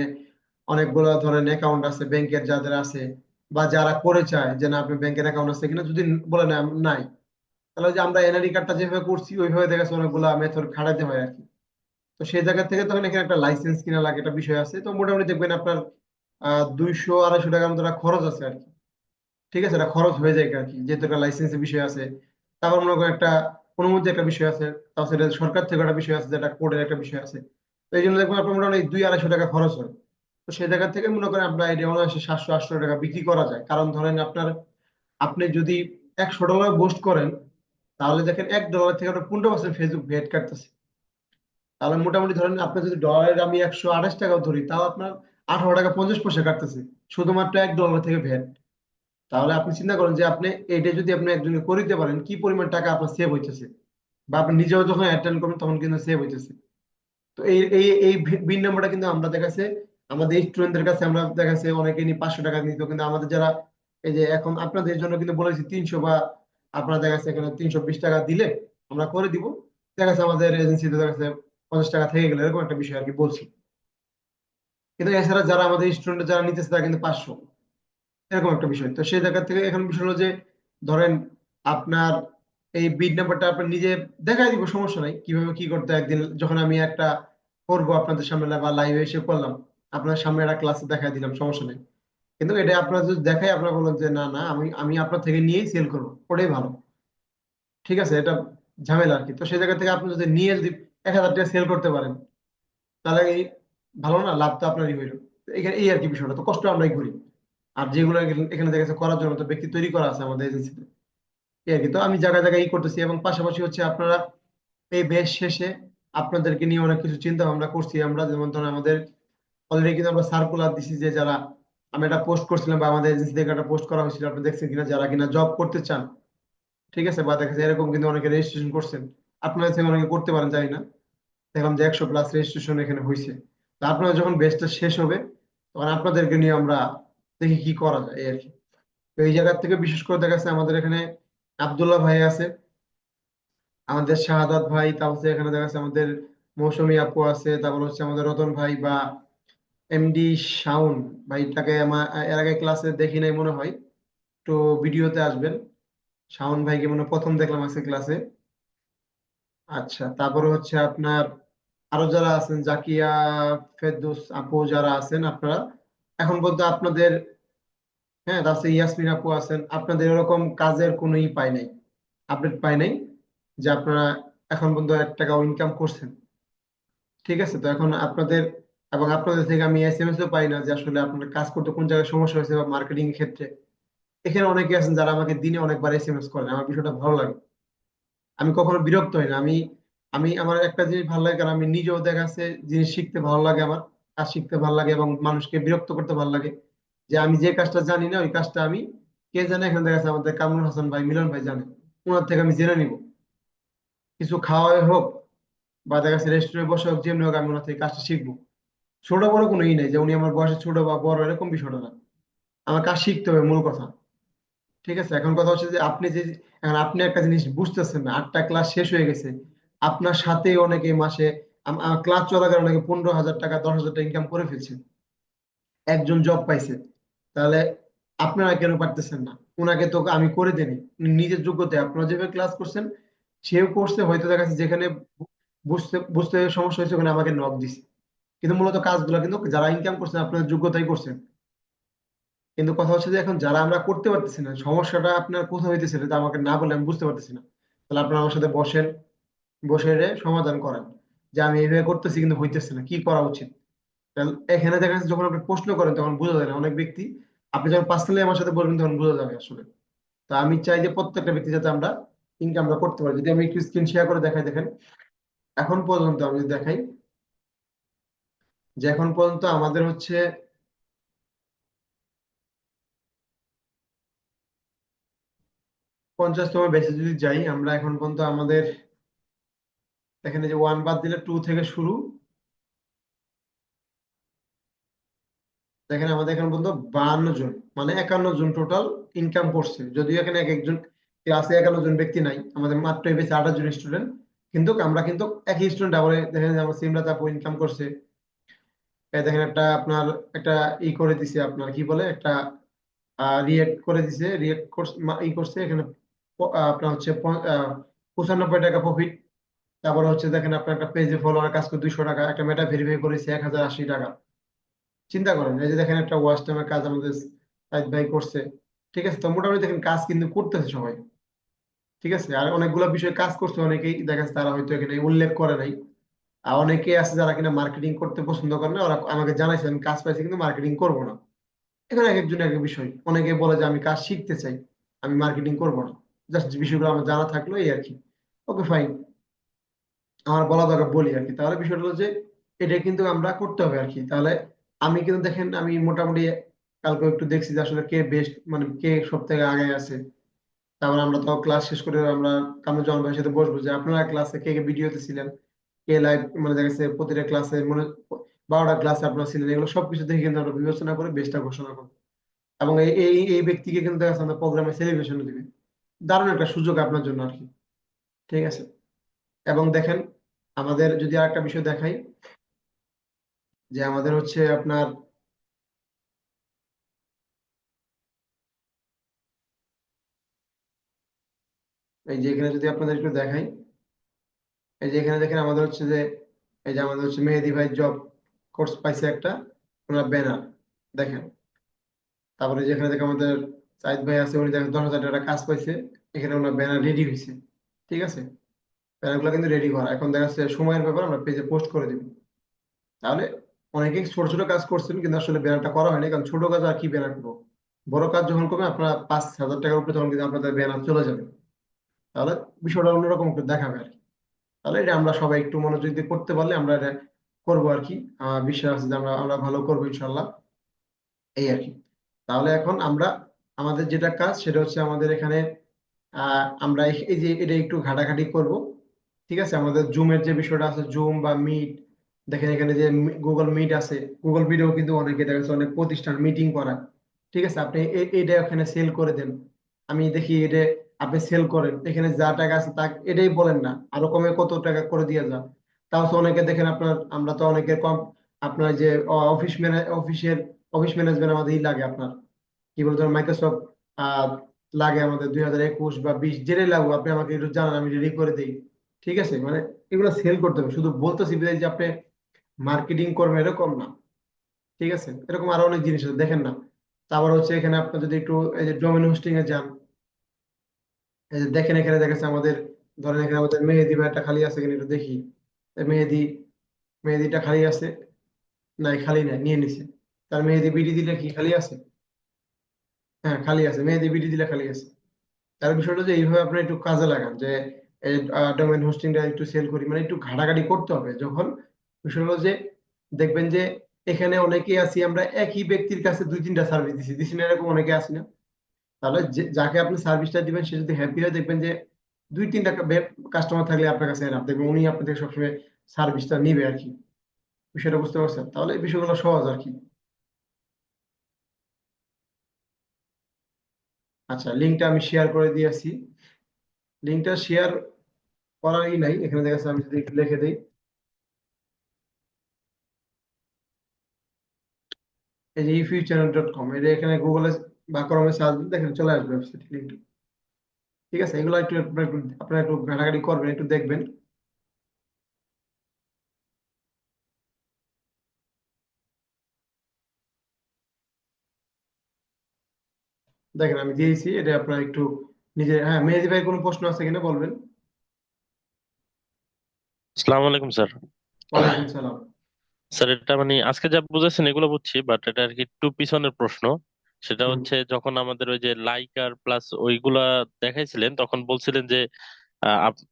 অনেকগুলো ধরেন অ্যাকাউন্ট আছে ব্যাংকের যাদের আছে, বা যারা করে চায় যে না আপনি ব্যাংকের অ্যাকাউন্ট আছে কিনা, যদি বলে না নাই, তাহলে ওই যে আমরা এনআইডি কার্ডটা যেভাবে করছি ওইভাবে দেখা যাচ্ছে অনেকগুলো মেথড খাটাতে হয় আর কি। তো সেই জায়গা থেকে তখন এখানে একটা লাইসেন্স কিনা লাগে, একটা বিষয় আছে। তো মোটামুটি দেখবেন আপনার 200-250 টাকার মতো একটা খরচ আছে আর কি। ঠিক আছে, এটা খরচ হয়ে যায় আর কি, যেহেতু একটা লাইসেন্সের বিষয় আছে। তারপর মনে করেন একটা অনুমতি একটা বিষয় আছে, তারপর সেটা সরকার থেকে একটা বিষয় আছে, যেটা কোর্টের একটা বিষয় আছে। তো এই জন্য দেখবেন আপনার মোটামুটি 200-250 টাকা খরচ হয়। তো সেই জায়গা থেকে মনে করেন আপনার এটা অনায়াসে 700-800 টাকা বিক্রি করা যায়, কারণ ধরেন আপনার আপনি যদি $100 পোস্ট করেন, তাহলে দেখেন $1 থেকে আপনার 15% ফেসবুক ভ্যাট কাটতেছে। তাহলে মোটামুটি ধরেন আপনি যদি ডলারের আমি 128 টাকাও ধরি, তাও আপনার $18.50 কাটতেছে, শুধুমাত্র $1 থেকে ভ্যাট। তাহলে আপনি চিন্তা করেন যে আপনি এটা যদি আপনি একজনকে করে দিতে পারেন, কি পরিমাণ টাকা আপনার সেভ হইতেছে, বা আপনি নিজেও যখন অ্যাটেন্ড করবেন তখন কিন্তু সেভ হইতেছে। তো এই এই এই বিন নাম্বারটা কিন্তু আমরা দেখাচ্ছে আমাদের স্টুডেন্টদের কাছে, আমরা দেখাচ্ছে অনেকে নিয়ে 500 টাকা নিত, কিন্তু আমাদের যারা এই যে এখন আপনাদের জন্য কিন্তু বলেছি 300 বা আপনারা দেখা যাচ্ছে এখানে 320 টাকা দিলে আমরা করে দিব। দেখা যাচ্ছে আমাদের এজেন্সিতে দেখা যাচ্ছে 50 টাকা থেকে গেলে এরকম একটা বিষয় আর কি বলছি। কিন্তু এছাড়া যারা আমাদের স্টুডেন্ট যারা নিতেছে তারা কিন্তু 500, এরকম একটা বিষয়। তো সেই জায়গা থেকে এখন বিষয় হলো যে ধরেন আপনার এই বিড নাম্বারটা আপনি নিজে দেখাই দিব, সমস্যা নাই কিভাবে কি করতে হয়। একদিন যখন আমি একটা করবো আপনাদের সামনে বা লাইভে এসে করলাম, আপনার সামনে একটা ক্লাসে দেখাই দিলাম, সমস্যা নেই। কিন্তু এটা আপনার যদি দেখাই আপনারা বললেন যে না না আমি আমি আপনার থেকে নিয়েই সেল করবো, ওটাই ভালো। ঠিক আছে, এটা ঝামেলা আর কি। তো সেই জায়গা থেকে আপনি যদি নিয়ে যদি 1000 টাকা সেল করতে পারেন তাহলে এই ভালো না, লাভ তো আপনারই হইলো। তো এখানে এই আর কি বিষয়টা, তো কষ্ট আমরাই করি। আর যেগুলো এখানে দেখা যাচ্ছে করার জন্য তো ব্যক্তি তৈরি করা আছে আমাদের এজেন্সিতে, এই আর কি। তো আমি জায়গায় জায়গায় করতেছি, এবং পাশাপাশি হচ্ছে আপনারা এই বেশ শেষে আপনাদেরকে নিয়ে অনেক কিছু চিন্তা ভাবনা করছি আমরা। যেমন ধরুন আমাদের অলরেডি কিন্তু আমরা সার্কুলার দিছি যে যারা, আমি একটা পোস্ট করছিলাম বা আমাদের এজেন্সি থেকে একটা পোস্ট করা হয়েছিল, আপনি দেখছেন কিনা, যারা কিনা জব করতে চান, ঠিক আছে, বা দেখা যাচ্ছে এরকম কিন্তু অনেকে রেজিস্ট্রেশন করছেন, আপনারা থেকে অনেকে করতে পারেন জানি না। দেখলাম যে 100+ রেজিস্ট্রেশন এখানে হয়েছে। তো আপনারা যখন বেচটা শেষ হবে তখন আপনাদেরকে নিয়ে আমরা দেখি কি করা যায়, এই আর কি। তো এই জায়গা থেকে বিশেষ করে দেখা যাচ্ছে আমাদের এখানে আব্দুল্লাহ ভাই আছে, আমাদের শাহাদাত ভাই, তারপর হচ্ছে এখানে দেখা যাচ্ছে আমাদের মৌসুমী আপু আছে, তারপর হচ্ছে আমাদের রতন ভাই বা এমডি শাওন ভাই। তাকে আমার এর আগে ক্লাসে দেখি নাই মনে হয়, তো ভিডিওতে আসবেন। শাওন ভাইকে মনে হয় প্রথম দেখলাম আজকে ক্লাসে। আচ্ছা, তারপরে হচ্ছে আপনার আরো যারা আছেন, জাকিয়া, ফেরদৌস আপু যারা আছেন আপনারা, এখন পর্যন্ত আপনাদের, হ্যাঁ তারপরে ইয়াসমিন আপু আছেন, আপনাদের এরকম কাজের কোনো ই পাই নাই, আপডেট পাই নাই যে আপনারা এখন পর্যন্ত 1 টাকাও ইনকাম করছেন। ঠিক আছে, তো এখন আপনাদের এবং আপনাদের থেকে আমি এসএমএস ও পাই না যে আসলে আপনার কাজ করতে কোন জায়গায় সমস্যা হয়েছে বা মার্কেটিং এর ক্ষেত্রে। এখানে অনেকে আছেন যারা আমাকে দিনে অনেকবার এসএমএস করেন, আমার বিষয়টা ভালো লাগে। আমি কখনো বিরক্ত হই না। আমি আমি আমার একটা জিনিস ভালো লাগে, কারণ আমি নিজেও দেখা যাচ্ছে জিনিস শিখতে ভালো লাগে, আমার কাজ শিখতে ভালো লাগে এবং মানুষকে বিরক্ত করতে ভালো লাগে। যে আমি যে কাজটা জানি না ওই কাজটা আমি, কে জানে, এখানে দেখা যাচ্ছে আমাদের কামরুল হাসান ভাই, মিলন ভাই জানে, ওনার থেকে আমি জেনে নিব। কিছু খাওয়াই হোক বা দেখা যাচ্ছে রেস্টুরেন্টে বসে হোক, যেমনি হোক আমি ওনার থেকে কাজটা শিখবো। ছোট বড় কোনো ই নেই যে উনি আমার বয়সে ছোট বা বড়, এরকম বিষয়টা না। আমার কাজ শিখতে হবে, মূল কথা। ঠিক আছে, এখন কথা হচ্ছে যে আপনি যে, এখন আপনি একটা জিনিস বুঝতেছেন না, 8টা ক্লাস শেষ হয়ে গেছে, আপনার সাথে অনেকে মাসে ক্লাস চলাকালীন অনেকে 15,000 টাকা 10,000 টাকা ইনকাম করে ফেলছে, একজন জব পাইছে। তাহলে আপনারা কেন পারতেছেন না? ওনাকে তো আমি করে দেনি, উনি নিজের যোগ্যতায়, আপনারা যেভাবে ক্লাস করছেন সেও করছে, হয়তো দেখা যাচ্ছে যেখানে বুঝতে বুঝতে সমস্যা হয়েছে ওখানে আমাকে নক দিছে। কিন্তু মূলত কাজগুলো কিন্তু যারা ইনকাম করছেন আপনাদের যোগ্যতাই করছেন। কিন্তু কথা হচ্ছে যে এখন যারা আমরা করতে পারতেছি না, সমস্যাটা আপনার কোথাও হইতেছে এটা আমাকে না বলে আমি বুঝতে পারতেছি না। তাহলে আপনারা আমার সাথে বসেন, বসে এর সমাধান করেন যে আমি এইভাবে করতেছি কিন্তু হইতেছে না, কি করা উচিত। তাহলে এখানে দেখা যাচ্ছে যখন আপনি প্রশ্ন করেন তখন বোঝা যায় না অনেক ব্যক্তি, আপনি যখন পার্সোনালি আমার সাথে বলবেন তখন বোঝা যাবে আসলে। তো আমি চাই যে প্রত্যেকটা ব্যক্তি যাতে আমরা ইনকামটা করতে পারি। যদি আমি একটু স্ক্রিন শেয়ার করে দেখাই, দেখেন এখন পর্যন্ত আমি যদি দেখাই যে এখন পর্যন্ত আমাদের হচ্ছে 50তম বেসে যদি যাই আমরা, এখন পর্যন্ত আমাদের এখানে যে 1 বাদ দিলে 2 থেকে শুরু, দেখেন আমাদের এখন পর্যন্ত 52 জন, মানে 51 জন টোটাল ইনকাম করছে। যদিও এখানে এক একজন ক্লাসে 51 জন ব্যক্তি নাই, আমাদের মাত্র এই বেঁচে 28 জন স্টুডেন্ট, কিন্তু আমরা কিন্তু একই স্টুডেন্ট আবার দেখেন যে আমার সিমরাত আপু ইনকাম করছে। দেখেন একটা আপনার একটা ই করে দিছে, আপনার কি বলে, একটা রিয়েক্ট করে দিছে, রিয়েক্ট ই করছে এখানে, আপনার হচ্ছে 95 টাকা প্রফিট। তারপর হচ্ছে দেখেন আপনার একটা পেজে ফলোয়ার কাজ করে 200 টাকা, একটা মেটা ভেরিফাই করেছে 1,080 টাকা। চিন্তা করেন, এই যে দেখেন একটা ওয়াচ টাইমের কাজ আমাদের সাইদ ভাই করছে। ঠিক আছে, তো মোটামুটি দেখেন কাজ কিন্তু করতেছে সবাই। ঠিক আছে, আর অনেকগুলো বিষয় কাজ করছে, অনেকেই দেখা যাচ্ছে তারা হয়তো এখানে উল্লেখ করে নাই। আর অনেকে আছে যারা কিনা মার্কেটিং করতে পছন্দ করে না, ওরা আমাকে জানাইছে আমি কাজ পাইছি কিন্তু মার্কেটিং করবো না। এখানে এক একজন এক এক বিষয়, অনেকে বলে যে আমি কাজ শিখতে চাই, আমি মার্কেটিং করবো না, জাস্ট বিষয়গুলো আমার জানা থাকলো এই আর কি। ওকে ফাইন, আমার বলা দরকার বলি আর কি। তাহলে বিষয়টা হলো যে এটা কিন্তু আমরা করতে হবে আর কি। তাহলে আমি কিন্তু দেখেন আমি মোটামুটি কালকে একটু দেখছি যে আসলে কে বেস্ট, মানে কে সব থেকে আগে আছে। তারপর আমরা তো ক্লাস শেষ করে আমরা কামরুজ্জামান ভাইয়ের সাথে বসবো যে আপনারা ক্লাসে কে কে ভিডিওতে ছিলেন, কে লাইভ, মানে দেখা যাচ্ছে প্রতিটা ক্লাসে মানে 12টা ক্লাসে আপনারা ছিলেন, এগুলো সবকিছু দেখে কিন্তু আমরা বিবেচনা করে বেস্টটা ঘোষণা করবো। এবং এই এই এই ব্যক্তিকে কিন্তু দেখা যাচ্ছে আমরা প্রোগ্রামে সেলিব্রেশন দিবে। দারুণ একটা সুযোগ আপনার জন্য আর কি। ঠিক আছে। এবং দেখেন, আমাদের যদি আরেকটা বিষয় দেখাই, যে আমাদের হচ্ছে আপনার এই যে এখানে যদি আপনাদের একটু দেখাই, এই যে এখানে দেখেন আমাদের হচ্ছে যে এই যে আমাদের হচ্ছে মেহেদি ভাই জব কোর্স পাইছে একটা, ওনার ব্যানার দেখেন। তারপরে যেখানে দেখেন আমাদের সাইদ ভাই আছে, উনি দেখেন 10,000 টাকা কাজ পাইছে, এখানে ওনার ব্যানার রেডি হয়েছে। ঠিক আছে। ব্যানারগুলো কিন্তু রেডি করা, এখন দেখা যাচ্ছে সময়ের ব্যাপার, আমরা পেজে পোস্ট করে দিব। তাহলে অনেকেই ছোট ছোট কাজ করছেন, কিন্তু আসলে ব্যানারটা করা হয়নি, কারণ ছোট কাজ আর কি ব্যানার করবো। বড় কাজ যখন করবেন আপনারা 5,000 টাকার উপরে, তখন কিন্তু আপনাদের ব্যানার চলে যাবে। তাহলে বিষয়টা অন্যরকম একটু দেখাবে আর কি। তাহলে এটা আমরা সবাই একটু মনোযোগ দিয়ে করতে পারলে আমরা এটা করবো আর কি। বিশ্বাস আছে যে আমরা আমরা ভালো করবো ইনশাল্লাহ। এই আর কি। তাহলে এখন আমরা আমাদের যেটা কাজ সেটা হচ্ছে আমাদের এখানে আমরা এই যে এটা একটু ঘাটাঘাটি করব। ঠিক আছে। আমাদের জুমের যে বিষয়টা আছে, জুম বা মিট, দেখেন এখানে যে গুগল মিট আছে, গুগল মিটেও কিন্তু অনেকে দেখা যাচ্ছে অনেক প্রতিষ্ঠান মিটিং করায়। ঠিক আছে। আপনি এটা এখানে সেল করে দেন, আমি দেখি এটা আপনি সেল করেন, এখানে যা টাকা আছে তা এটাই বলেন না, আরো কমে কত টাকা করে দিয়ে যান। তাও তো অনেকে দেখেন আপনার, আমরা তো অনেকের কম, আপনার যে অফিস ম্যানেজমেন্ট আমাদের লাগে আপনার, কি বলতো, মাইক্রোসফট লাগে আমাদের 2021 বা 20, যেটাই লাগুক আপনি আমাকে একটু জানান, আমি রেডি করে দিই। ঠিক আছে। মানে এগুলো সেল করতে হবে, শুধু বলতেছি বিধায় যে আপনি মার্কেটিং করবেন এরকম না। ঠিক আছে। এরকম আরো অনেক জিনিস আছে, দেখেন না। তারপর হচ্ছে এখানে আপনি যদি একটু এই যে ডোমেন হোস্টিং এ যান, এই যে দেখেন এখানে দেখেছে আমাদের, ধরেন এখানে আমাদের মেহেদি ভাই একটা খালি আছে কিনা একটু দেখি। এই মেহেদিটা খালি আছে, নাই খালি নাই, নিয়ে নিছে। তার মেহেদি বিডি দিলে কি খালি আছে? হ্যাঁ খালি আছে, মেহেদি বিডি দিলে খালি আছে। তার বিষয়টা যে এইভাবে আপনি একটু কাজে লাগান, যে ডোমেন হোস্টিংটা একটু সেল করি, মানে একটু ঘাটাঘাটি করতে হবে যখন। বিষয় হলো যে দেখবেন যে এখানে অনেকেই আছি আমরা, একই ব্যক্তির কাছে দুই তিনটা সার্ভিস দিছি দিছি না, এরকম অনেকে আছি না। তাহলে যাকে আপনি সার্ভিসটা দিবেন সে যদি হ্যাপি হয়, দেখবেন যে দুই তিনটা কাস্টমার থাকলে আপনার কাছে এনাফ, দেখবেন উনি আপনার থেকে সবসময় সার্ভিসটা নিবে আর কি। বিষয়টা বুঝতে পারছেন? তাহলে এই বিষয়গুলো সহজ আর কি। আচ্ছা, লিঙ্কটা আমি শেয়ার করে দিয়েছি। লিঙ্কটা শেয়ার করারই নাই, এখানে দেখা যাচ্ছে আমি যদি একটু লিখে দিই, এই যে efuchannel.com, এটা এখানে গুগলে বা ক্রমে সার্চ দিলে দেখেন চলে আসবে ওয়েবসাইট লিঙ্ক। ঠিক আছে। এগুলো একটু আপনারা একটু ঘাটাঘাটি করবেন, একটু দেখবেন। দেখেন আমি দিয়েছি, এটা আপনারা একটু নিজে, হ্যাঁ মেহেদি ভাই কোনো প্রশ্ন আছে কিনা বলবেন। আসসালামু আলাইকুম স্যার। ওয়ালাইকুম সালাম। স্যার এটা মানে আজকে যা বুঝেছেন এগুলো বুঝছি, বাট এটা আর কি একটু পিছনের প্রশ্ন। সেটা হুম। হচ্ছে যখন আমাদের ওই যে লাইক আর প্লাস ওইগুলা দেখাইছিলেন, তখন বলছিলেন যে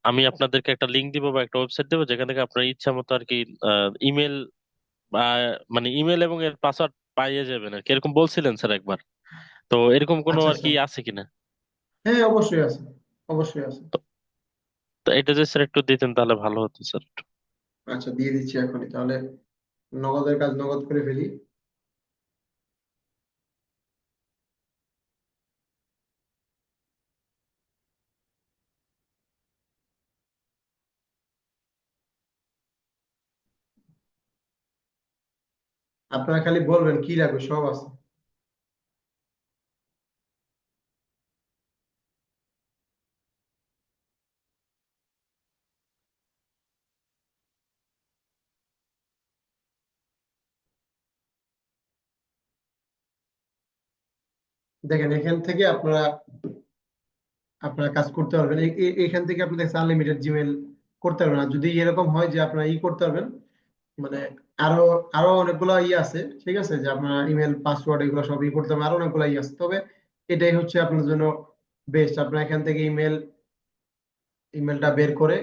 আমি আপনাদেরকে একটা লিংক দিব বা একটা ওয়েবসাইট দেবো, যেখান থেকে আপনার ইচ্ছা মতো আর কি ইমেল বা মানে ইমেল এবং এর পাসওয়ার্ড পাইয়ে যাবেন আর কি, এরকম বলছিলেন স্যার একবার। তো এরকম কোনো আচ্ছা আর আচ্ছা। কি আছে কিনা? হ্যাঁ অবশ্যই আছে, অবশ্যই আছে। তো তো এটা যে স্যার একটু দিতেন তাহলে ভালো হতো স্যার। আচ্ছা দিয়ে দিচ্ছি এখনই তাহলে, নগদের কাজ নগদ করে ফেলি। আপনারা খালি বলবেন কি লাগবে, সব আছে। দেখেন এখান থেকে আপনারা আপনারা কাজ করতে পারবেন, এখান থেকে আপনি দেখছেন আনলিমিটেড জিমেল করতে পারবেন। আর যদি এরকম হয় যে আপনারা করতে পারবেন, মানে আরো আরো অনেকগুলো আছে। ঠিক আছে। যে আপনার ইমেল পাসওয়ার্ড এগুলো সব করতে হবে, আরো অনেকগুলো আছে, তবে এটাই হচ্ছে আপনার জন্য বেস্ট। আপনার এখান থেকে ইমেলটা বের করে,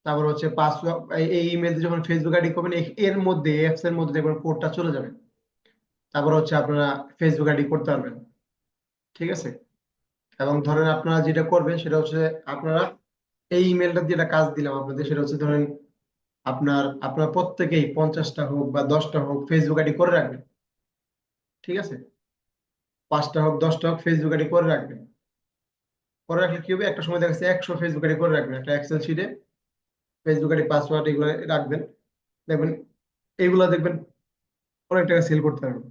তারপর হচ্ছে পাসওয়ার্ড, এই ইমেল যখন ফেসবুক আইডি করবেন, এর মধ্যে অ্যাপস এর মধ্যে দেখবেন কোডটা চলে যাবে। তারপর হচ্ছে আপনারা ফেসবুক আইডি করতে পারবেন। ঠিক আছে। এবং ধরেন আপনারা যেটা করবেন সেটা হচ্ছে, আপনারা এই ইমেলটা যেটা কাজ দিলাম আপনাদের, সেটা হচ্ছে ধরেন আপনার প্রত্যেকেই 50টা হোক বা 10টা হোক ফেসবুক আইডি করে রাখবেন। ঠিক আছে। 5টা হোক 10টা হোক ফেসবুক আইডি করে রাখবেন। করে রাখলে কি হবে, একটা সময় দেখা যাচ্ছে 100 ফেসবুক আইডি করে রাখবেন, একটা এক্সেল শিটে ফেসবুক আইডি পাসওয়ার্ড এগুলো রাখবেন। দেখবেন এগুলা দেখবেন অনেক টাকা সেল করতে পারবেন।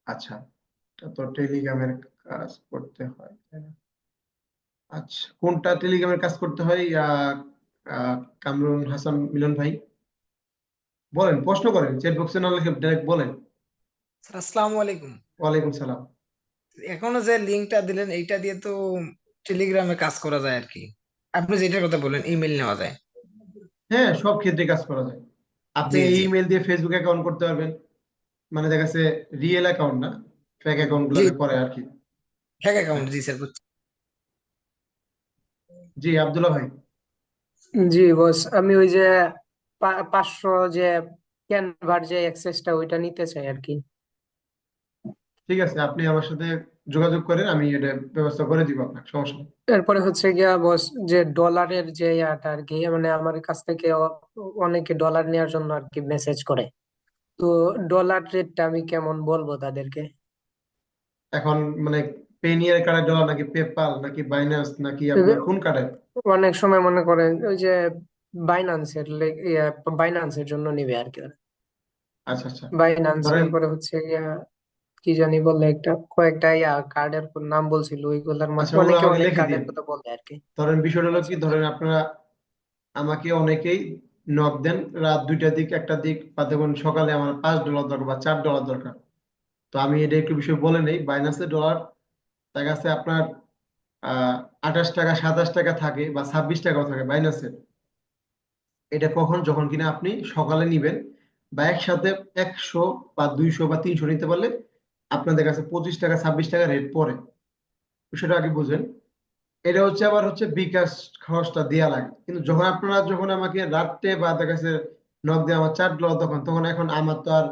আচ্ছা, এটা তো টেলিগ্রামের কাজ করতে হয়, তাই না? আচ্ছা, কোনটা টেলিগ্রামের কাজ করতে হয়? কামরুন হাসান মিলন ভাই বলেন, প্রশ্ন করেন, চ্যাট বক্সে না লিখে ডাইরেক্ট বলেন। স্যার আসসালামু আলাইকুম। ওয়ালাইকুম সালাম। এখনো যে লিঙ্কটা দিলেন এইটা দিয়ে তো টেলিগ্রামে কাজ করা যায় আর কি। আপনি যেটার কথা বললেন ইমেল নেওয়া যায়। হ্যাঁ, সব ক্ষেত্রে কাজ করা যায়। আপনি জি এই জি ইমেল দিয়ে ফেসবুক অ্যাকাউন্ট করতে পারবেন, মানে দেখা যাচ্ছে রিয়েল অ্যাকাউন্ট না, ফেক অ্যাকাউন্ট জি গুলাকে করে আর কি। হ্যাক হ্যাঁ, অ্যাকাউন্ট, জি স্যার বুঝছি। জি আব্দুল্লাহ ভাই। জি বস, আমি ওই যে 500 যে ক্যানভার যে অ্যাক্সেসটা ওইটা নিতে চাই আর কি। ঠিক আছে, আপনি আমার সাথে যোগাযোগ করেন, আমি এটা ব্যবস্থা করে দিব আপনার, সমস্যা নেই। এরপরে হচ্ছে গিয়া বস, যে ডলারের যে ইয়াটা আর কি, মানে আমার কাছ থেকে অনেকে ডলার নেওয়ার জন্য আর কি মেসেজ করে। তো ডলার রেটটা আমি কেমন বলবো তাদেরকে? এখন মানে পেনিয়ার কার্ডের ডলার নাকি পেপাল নাকি বাইন্যান্স নাকি আপনার কোন কার্ডের? অনেক সময় মনে করেন ওই যে বাইন্যান্সের বাইন্যান্সের জন্য নিবে আর কি ওরা। আচ্ছা আচ্ছা, বাইন্যান্স, ধরেন এরপরে হচ্ছে গিয়া কি জানি বললে, কয়েকটা কার্ডের নাম বলছিল, ওইগুলোর মধ্যে আচ্ছা, ওগুলো অনেকে আমাকে অনেক লিখে দিন। কার্ডের কথা বলে আর কি। ধরেন বিষয়টা হলো আচ্ছা কি, আচ্ছা। ধরেন আপনারা আমাকে অনেকেই নক দেন রাত 2টা দিক 1টা দিক, বা দেখুন সকালে আমার $5 দরকার বা $4 দরকার। তো আমি এটা একটু বিষয় বলে নেই, বাইন্যান্সের ডলার তার কাছে আপনার 28 টাকা 27 টাকা থাকে বা 26 টাকাও থাকে বাইন্যান্সের। এটা কখন, যখন কিনা আপনি সকালে নিবেন বা একসাথে 100 বা 200 বা 300 নিতে পারলে আপনাদের কাছে 25 টাকা 26 টাকা রেট পড়ে। বিষয়টা আগে বুঝেন। এটা হচ্ছে আবার হচ্ছে বিকাশ খরচটা দেওয়া লাগে, কিন্তু যখন আপনারা যখন আমাকে রাত্রে বা দেখা গেছে নক দিয়ে আমার $4, তখন তখন এখন আমার তো আর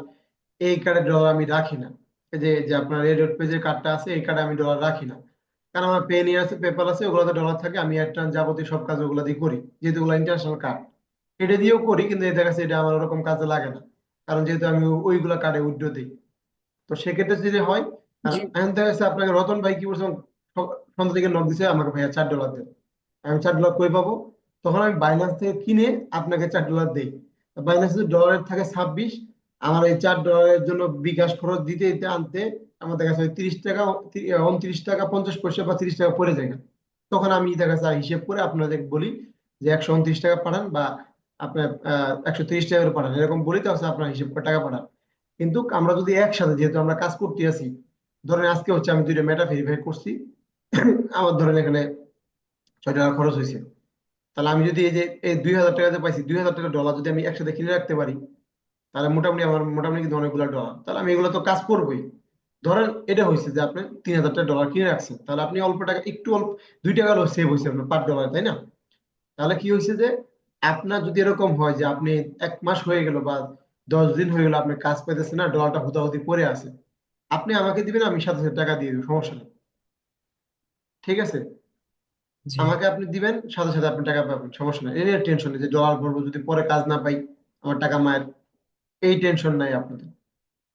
এই কার্ডের ডলার আমি রাখি না। এই যে যে আপনার রেড পেজের কার্ডটা আছে, এই কার্ডে আমি ডলার রাখি না, কারণ আমার পেনি আছে পেপাল আছে, ওগুলোতে ডলার থাকে, আমি একটা যাবতীয় সব কাজ ওগুলো দিয়ে করি, যেহেতু ওগুলো ইন্টারন্যাশনাল কার্ড। এটা দিয়েও করি, কিন্তু দেখা গেছে এটা আমার ওরকম কাজে লাগে না, কারণ যেহেতু আমি ওইগুলা কার্ডে উইথড্র দিই। তো সেক্ষেত্রে যদি হয়, আর জি এখন দেখা যাচ্ছে আপনাকে রতন ভাই কি বলছে, সন্ধ্যা থেকে নক দিছে আমাকে, ভাইয়া $4 দেন। আমি $4 কই পাবো? তখন আমি বাইন্যান্স থেকে কিনে আপনাকে $4 দেই। বাইন্যান্সে ডলারের থাকে 26, আমার এই $4 জন্য বিকাশ খরচ দিতে দিতে আনতে আমাদের কাছে ওই 30 টাকা 29 টাকা 50 পয়সা বা 30 টাকা পড়ে যায় না। তখন আমি দেখা যাচ্ছে হিসেব করে আপনাদের বলি যে 129 টাকা পাঠান, বা আপনার 130 টাকা করে পাঠান, এরকম বলি, তাহলে আপনার হিসেব করে টাকা পাঠান। কিন্তু আমরা যদি একসাথে, যেহেতু আমরা কাজ করতে আছি, ধরেন আজকে হচ্ছে আমি 2টা মেটা ভেরিফাই করছি, আমার ধরেন এখানে $6 খরচ হয়েছে, তাহলে আমি যদি এই যে এই 2000 টাকা যে পাইছি, 2000 টাকা ডলার যদি আমি একসাথে কিনে রাখতে পারি, তাহলে মোটামুটি আমার মোটামুটি কিন্তু অনেকগুলো ডলার, তাহলে আমি এগুলো তো কাজ করবোই। ধরেন এটা হয়েছে যে আপনি $3000 ডলার কিনে রাখছেন, তাহলে আপনি অল্প টাকা, একটু অল্প 2 টাকা সেভ হয়েছে আপনার $5, তাই না? তাহলে কি হয়েছে যে আপনার যদি এরকম হয় যে আপনি 1 মাস হয়ে গেল বা 10 দিন হয়ে গেল আপনি কাজ পাইতেছেন না, ডলারটা হুতাহুতি পড়ে আছে, আপনি আমাকে দিবেন, আমি সাথে সাথে টাকা দিয়ে দেবো, সমস্যা নেই। ঠিক আছে, জি আমাকে আপনি দিবেন, সাথে সাথে আপনি টাকা পাবেন, সমস্যা নাই। এই নিয়ে টেনশন নেই যে ডলার ভরবো যদি পরে কাজ না পাই, আমার টাকা মায়ের, এই টেনশন নাই আপনাদের।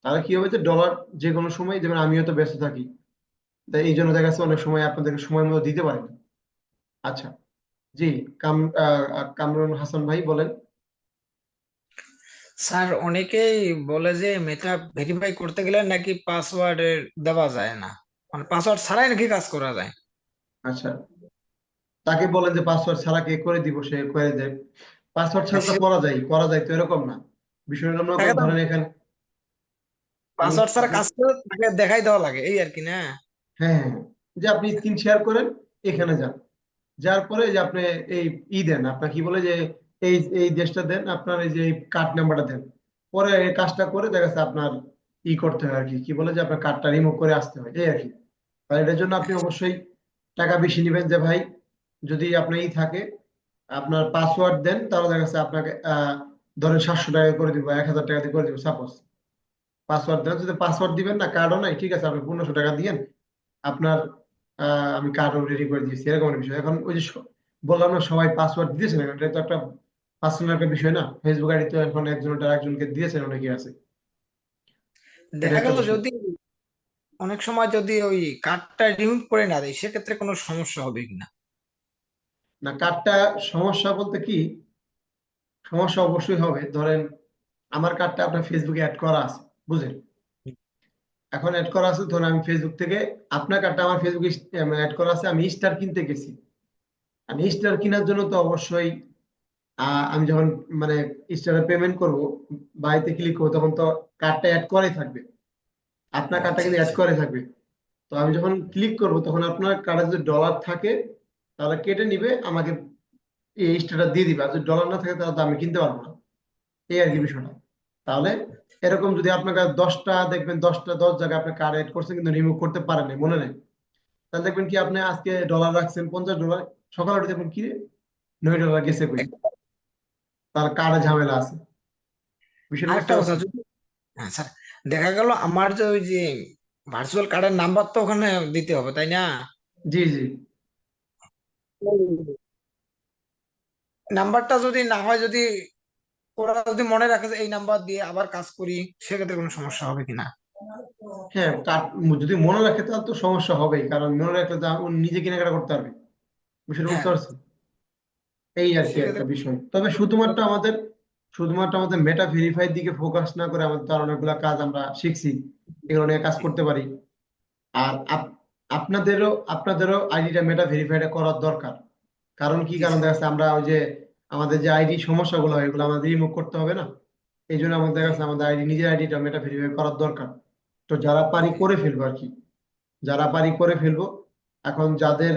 তাহলে কি হবে যে ডলার যে কোনো সময়, যেমন আমিও তো ব্যস্ত থাকি, তাই এই জন্য দেখা যাচ্ছে অনেক সময় আপনাদেরকে সময় মতো দিতে পারি না। আচ্ছা, জি, কামরুন হাসান ভাই বলেন। স্যার অনেকেই বলে যে মেটা ভেরিফাই করতে গেলে নাকি পাসওয়ার্ড দেওয়া যায় না, মানে পাসওয়ার্ড ছাড়াই নাকি কাজ করা যায়। আচ্ছা, তাকে বলেন যে পাসওয়ার্ড ছাড়া কে করে দিব, সে করে দেয়। পাসওয়ার্ড ছাড়া তো সে করা যায় তো, এরকম না। বিষয়টা মনে তাকে করেন, তো ধরেন এখানে আমি পাসওয়ার্ড ছাড়া আপনি কাজ করে তাকে দেখাই দেওয়া লাগে এই আর কি না। হ্যাঁ হ্যাঁ হ্যাঁ। যে আপনি 3 শেয়ার করেন, এখানে যান, যার পরে যে আপনি এই দেন, আপনার কি বলে যে এই এই দেশটা দেন, আপনার এই যে এই কার্ড নাম্বারটা দেন, পরে এই কাজটা করে দেখা যাচ্ছে আপনার করতে হয় আর কি, কি বলে যে আপনার কার্ডটা রিমুভ করে আসতে হয়, এই আর কি। আর এটার জন্য আপনি অবশ্যই টাকা বেশি নেবেন, যে ভাই যদি আপনার থাকে, আপনার পাসওয়ার্ড দেন, তাহলে দেখা যাচ্ছে আপনাকে ধরেন 700 টাকা করে দিব, 1000 টাকা দিয়ে করে দিব সাপোজ। পাসওয়ার্ড দেন, যদি পাসওয়ার্ড দিবেন না, কার্ডও নাই, ঠিক আছে, আপনি 1500 টাকা দিয়েন, আপনার আমি কার্ডও রেডি করে দিয়েছি, এরকম একটা বিষয়। এখন ওই যে বললাম না, সবাই পাসওয়ার্ড দিয়েছে না, এটা তো একটা পার্সোনাল একটা বিষয় না, ফেসবুক আইডি তো এখন একজনটা একজনকে দিয়েছেন, অনেকে আছে, এটা দেখা একটা গেল বিষয়। যদি অনেক সময় যদি ওই কার্ডটা রিমুভ করে না দেয় সেক্ষেত্রে কোনো সমস্যা হবে কিনা? না, কার্ডটা সমস্যা বলতে কি, সমস্যা অবশ্যই হবে। ধরেন আমার কার্ডটা আপনার ফেসবুকে অ্যাড করা আছে, বুঝলেন? এখন অ্যাড করা আছে, ধরুন আমি ফেসবুক থেকে আপনার কার্ডটা আমার ফেসবুকে অ্যাড করা আছে, আমি স্টার কিনতে গেছি। আমি স্টার কেনার জন্য তো অবশ্যই আমি যখন মানে স্টারে পেমেন্ট করব, বাড়িতে ক্লিক করবো, তখন তো কার্ডটা অ্যাড করাই থাকবে, আপনার কার্ডটা আচ্ছা কিন্তু অ্যাড আচ্ছা। করে থাকবে। তো আমি যখন ক্লিক করব তখন আপনার কার্ডে যদি ডলার থাকে তাহলে কেটে নিবে, আমাকে এই স্টারটা দিয়ে দিবে। আর যদি ডলার না থাকে তাহলে তো আমি কিনতে পারবো না, এই আর কি বিষয়টা। তাহলে এরকম যদি আপনার কাছে 10টা দেখবেন, 10 জায়গায় আপনি কার্ড এড করছেন কিন্তু রিমুভ করতে পারেন নাই, মনে নেই, তাহলে দেখবেন কি আপনি আজকে ডলার রাখছেন $50, সকালে উঠে দেখবেন কি রে, $9 গেছে কই, তার কার্ডে ঝামেলা আছে। বিষয়টা বুঝতে আরেকটা কথা পারছেন? যদি, হ্যাঁ স্যার, দেখা গেল আমার যে ওই যে ভার্চুয়াল কার্ডের নাম্বার তো ওখানে দিতে হবে তাই না? জি জি। নাম্বারটা যদি না হয়, যদি ওরা যদি মনে রাখে যে এই নাম্বার দিয়ে আবার কাজ করি, সেক্ষেত্রে কোনো সমস্যা হবে কিনা? হ্যাঁ, কার্ড যদি মনে রাখে তাহলে তো সমস্যা হবেই, কারণ মনে রাখলে তো ও নিজে কেনাকাটা করতে পারবে। বিষয়টা বুঝতে হ্যাঁ, পারছেন? এই আর কি একটা সেক্ষেত্রে বিষয়। তবে শুধুমাত্র আমাদের মেটা ভেরিফাইড দিকে ফোকাস না করে আমাদের তো আর অনেকগুলা কাজ আমরা শিখছি, এগুলো নিয়ে কাজ করতে পারি। আর আপনাদেরও আইডিটা মেটা ভেরিফাইড করার দরকার। কারণ কি, জি কারণ স্যার। দেখা যাচ্ছে আমরা ওই যে আমাদের যে আইডি সমস্যাগুলো হয় এগুলো আমাদের রিমুভ করতে হবে না, এই জন্য আমাদের দেখা জি যাচ্ছে আমাদের নিজের আইডিটা মেটা ভেরিফাই করার দরকার। তো যারা পারি জি। করে ফেলবো আর কি, যারা পারি করে ফেলবো। এখন যাদের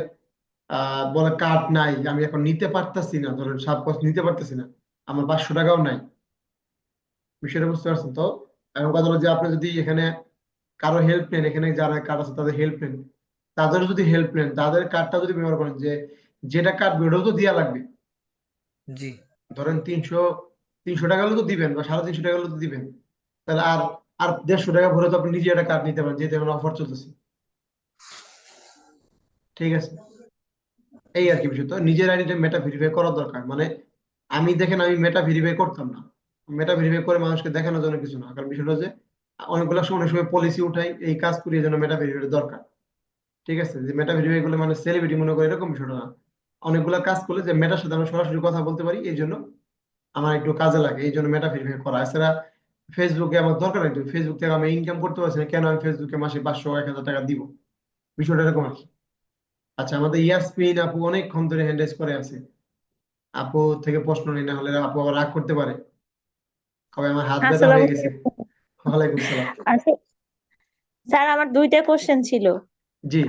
বলে কার্ড নাই, আমি এখন নিতে পারতাছি না, ধরেন সাপোজ নিতে পারতেছি না, আমার 500 টাকাও নাই, বিষয়টা বুঝতে পারছেন তো? এখন কথা হলো যে আপনি যদি এখানে কারো হেল্প নেন, এখানে যারা কার্ড আছে তাদের হেল্প নেন, তাদের যদি হেল্প নেন, তাদের কার্ডটা যদি ব্যবহার করেন, যে যেটা কার্ড বেরো তো দেওয়া লাগবে, জি। ধরেন 300 টাকা হলে তো দিবেন, বা 350 টাকা হলে তো দিবেন, তাহলে আর আর 150 টাকা ভরে তো আপনি নিজে একটা কার্ড নিতে পারেন, যেহেতু এখন অফার চলতেছে। ঠিক আছে, এই আর কি বিষয়। তো নিজের আইডিটা মেটা ভেরিফাই করা দরকার, মানে আমি মেটা ভেরিফাই করতাম না, মেটা ভেরিফাই করে মানুষকে দেখানোর জন্য কিছু না, কারণ বিষয়টা হচ্ছে অনেক সময় পলিসি উঠাই, এই কাজ করি, এই জন্য মেটা ভেরিফাই দরকার। ঠিক আছে, যে মেটা ভেরিফাই করলে মানে সেলিব্রিটি মনে করে এরকম বিষয়টা না, অনেকগুলা কাজ করলে যে মেটার সাথে আমরা সরাসরি কথা বলতে পারি, এই জন্য আমার একটু কাজে লাগে, এই জন্য মেটা ভেরিফাই করা। এছাড়া ফেসবুকে আমার দরকার নেই, তো ফেসবুক থেকে আমি ইনকাম করতে পারছি না, কেন আমি ফেসবুকে মাসে 500-1000 টাকা দিব, বিষয়টা এরকম আর কি। আচ্ছা, আমাদের ইয়াসমিন আপু অনেকক্ষণ ধরে হ্যান্ড রাইজ করে আছে, আপু থেকে প্রশ্ন নেই, না হলে আপু আবার রাগ করতে পারে, কবে আমার হাত ব্যথা আসসালামু হয়ে গেছে। আলাইকুম। ওয়ালাইকুম সালাম। আচ্ছা, স্যার আমার দুইটা কোশ্চেন ছিল। জি।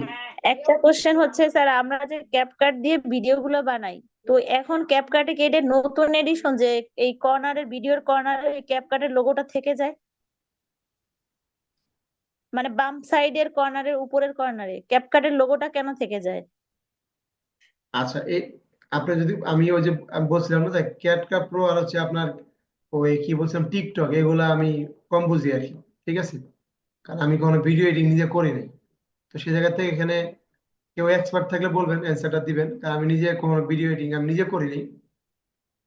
একটা কোশ্চেন হচ্ছে স্যার, আমরা যে ক্যাপকাট দিয়ে ভিডিও গুলো বানাই, তো এখন ক্যাপকাটে কেটে নতুন এডিশন যে এই কর্নারের ভিডিওর কর্নারে ক্যাপকাটের লোগোটা থেকে যায়, মানে বাম সাইডের কর্নারের উপরের কর্নারে ক্যাপকাটের লোগোটা কেন থেকে যায়? আচ্ছা, আপনি যদি আমি ওই যে আমি বলছিলাম না যে ক্যাটকা প্রো আর হচ্ছে আপনার ওই কি বলছিলাম টিকটক, এগুলা আমি কম বুঝি আর কি। ঠিক আছে, কারণ আমি কোনো ভিডিও এডিটিং নিজে করি নাই, তো সেই জায়গা থেকে এখানে কেউ এক্সপার্ট থাকলে বলবেন, অ্যান্সারটা দিবেন, কারণ আমি নিজে কোনো ভিডিও এডিটিং আমি নিজে করি নাই।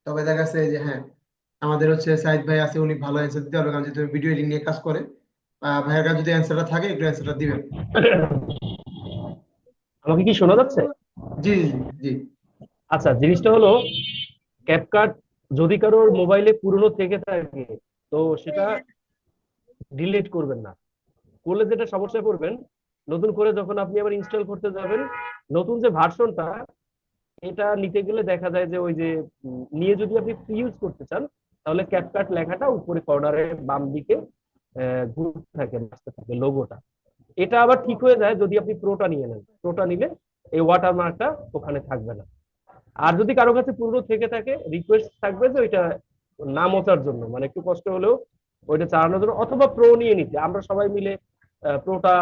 তবে দেখা যাচ্ছে যে হ্যাঁ, আমাদের হচ্ছে সাইদ ভাই আছে, উনি ভালো অ্যান্সার দিতে পারবে, কারণ যেহেতু ভিডিও এডিটিং নিয়ে কাজ করে। ভাইয়ের কাছে যদি অ্যান্সারটা থাকে একটু অ্যান্সারটা দিবেন। আমাকে কি শোনা যাচ্ছে? জি জি জি। আচ্ছা, জিনিসটা হলো ক্যাপকাট যদি কারোর মোবাইলে পুরনো থেকে থাকে, তো সেটা ডিলিট করবেন না। করলে যেটা সমস্যায় পড়বেন, নতুন করে যখন আপনি আবার ইনস্টল করতে যাবেন, নতুন যে ভার্সনটা এটা নিতে গেলে দেখা যায় যে ওই যে নিয়ে যদি আপনি ফ্রি ইউজ করতে চান, তাহলে ক্যাপকাট লেখাটা উপরে কর্নারে বাম দিকে ঘুরতে থাকে, আসতে থাকে লোগোটা। এটা আবার ঠিক হয়ে যায় যদি আপনি প্রোটা নিয়ে নেন। প্রোটা নিলে এই ওয়াটারমার্কটা ওখানে থাকবে না। আর যদি কারো কাছে পুরনো থেকে থাকে, রিকোয়েস্ট থাকবে যে ওইটা না মোচার জন্য, মানে একটু কষ্ট হলেও ওইটা চালানোর জন্য, অথবা প্রো নিয়ে নিতে, আমরা সবাই মিলে প্রোটা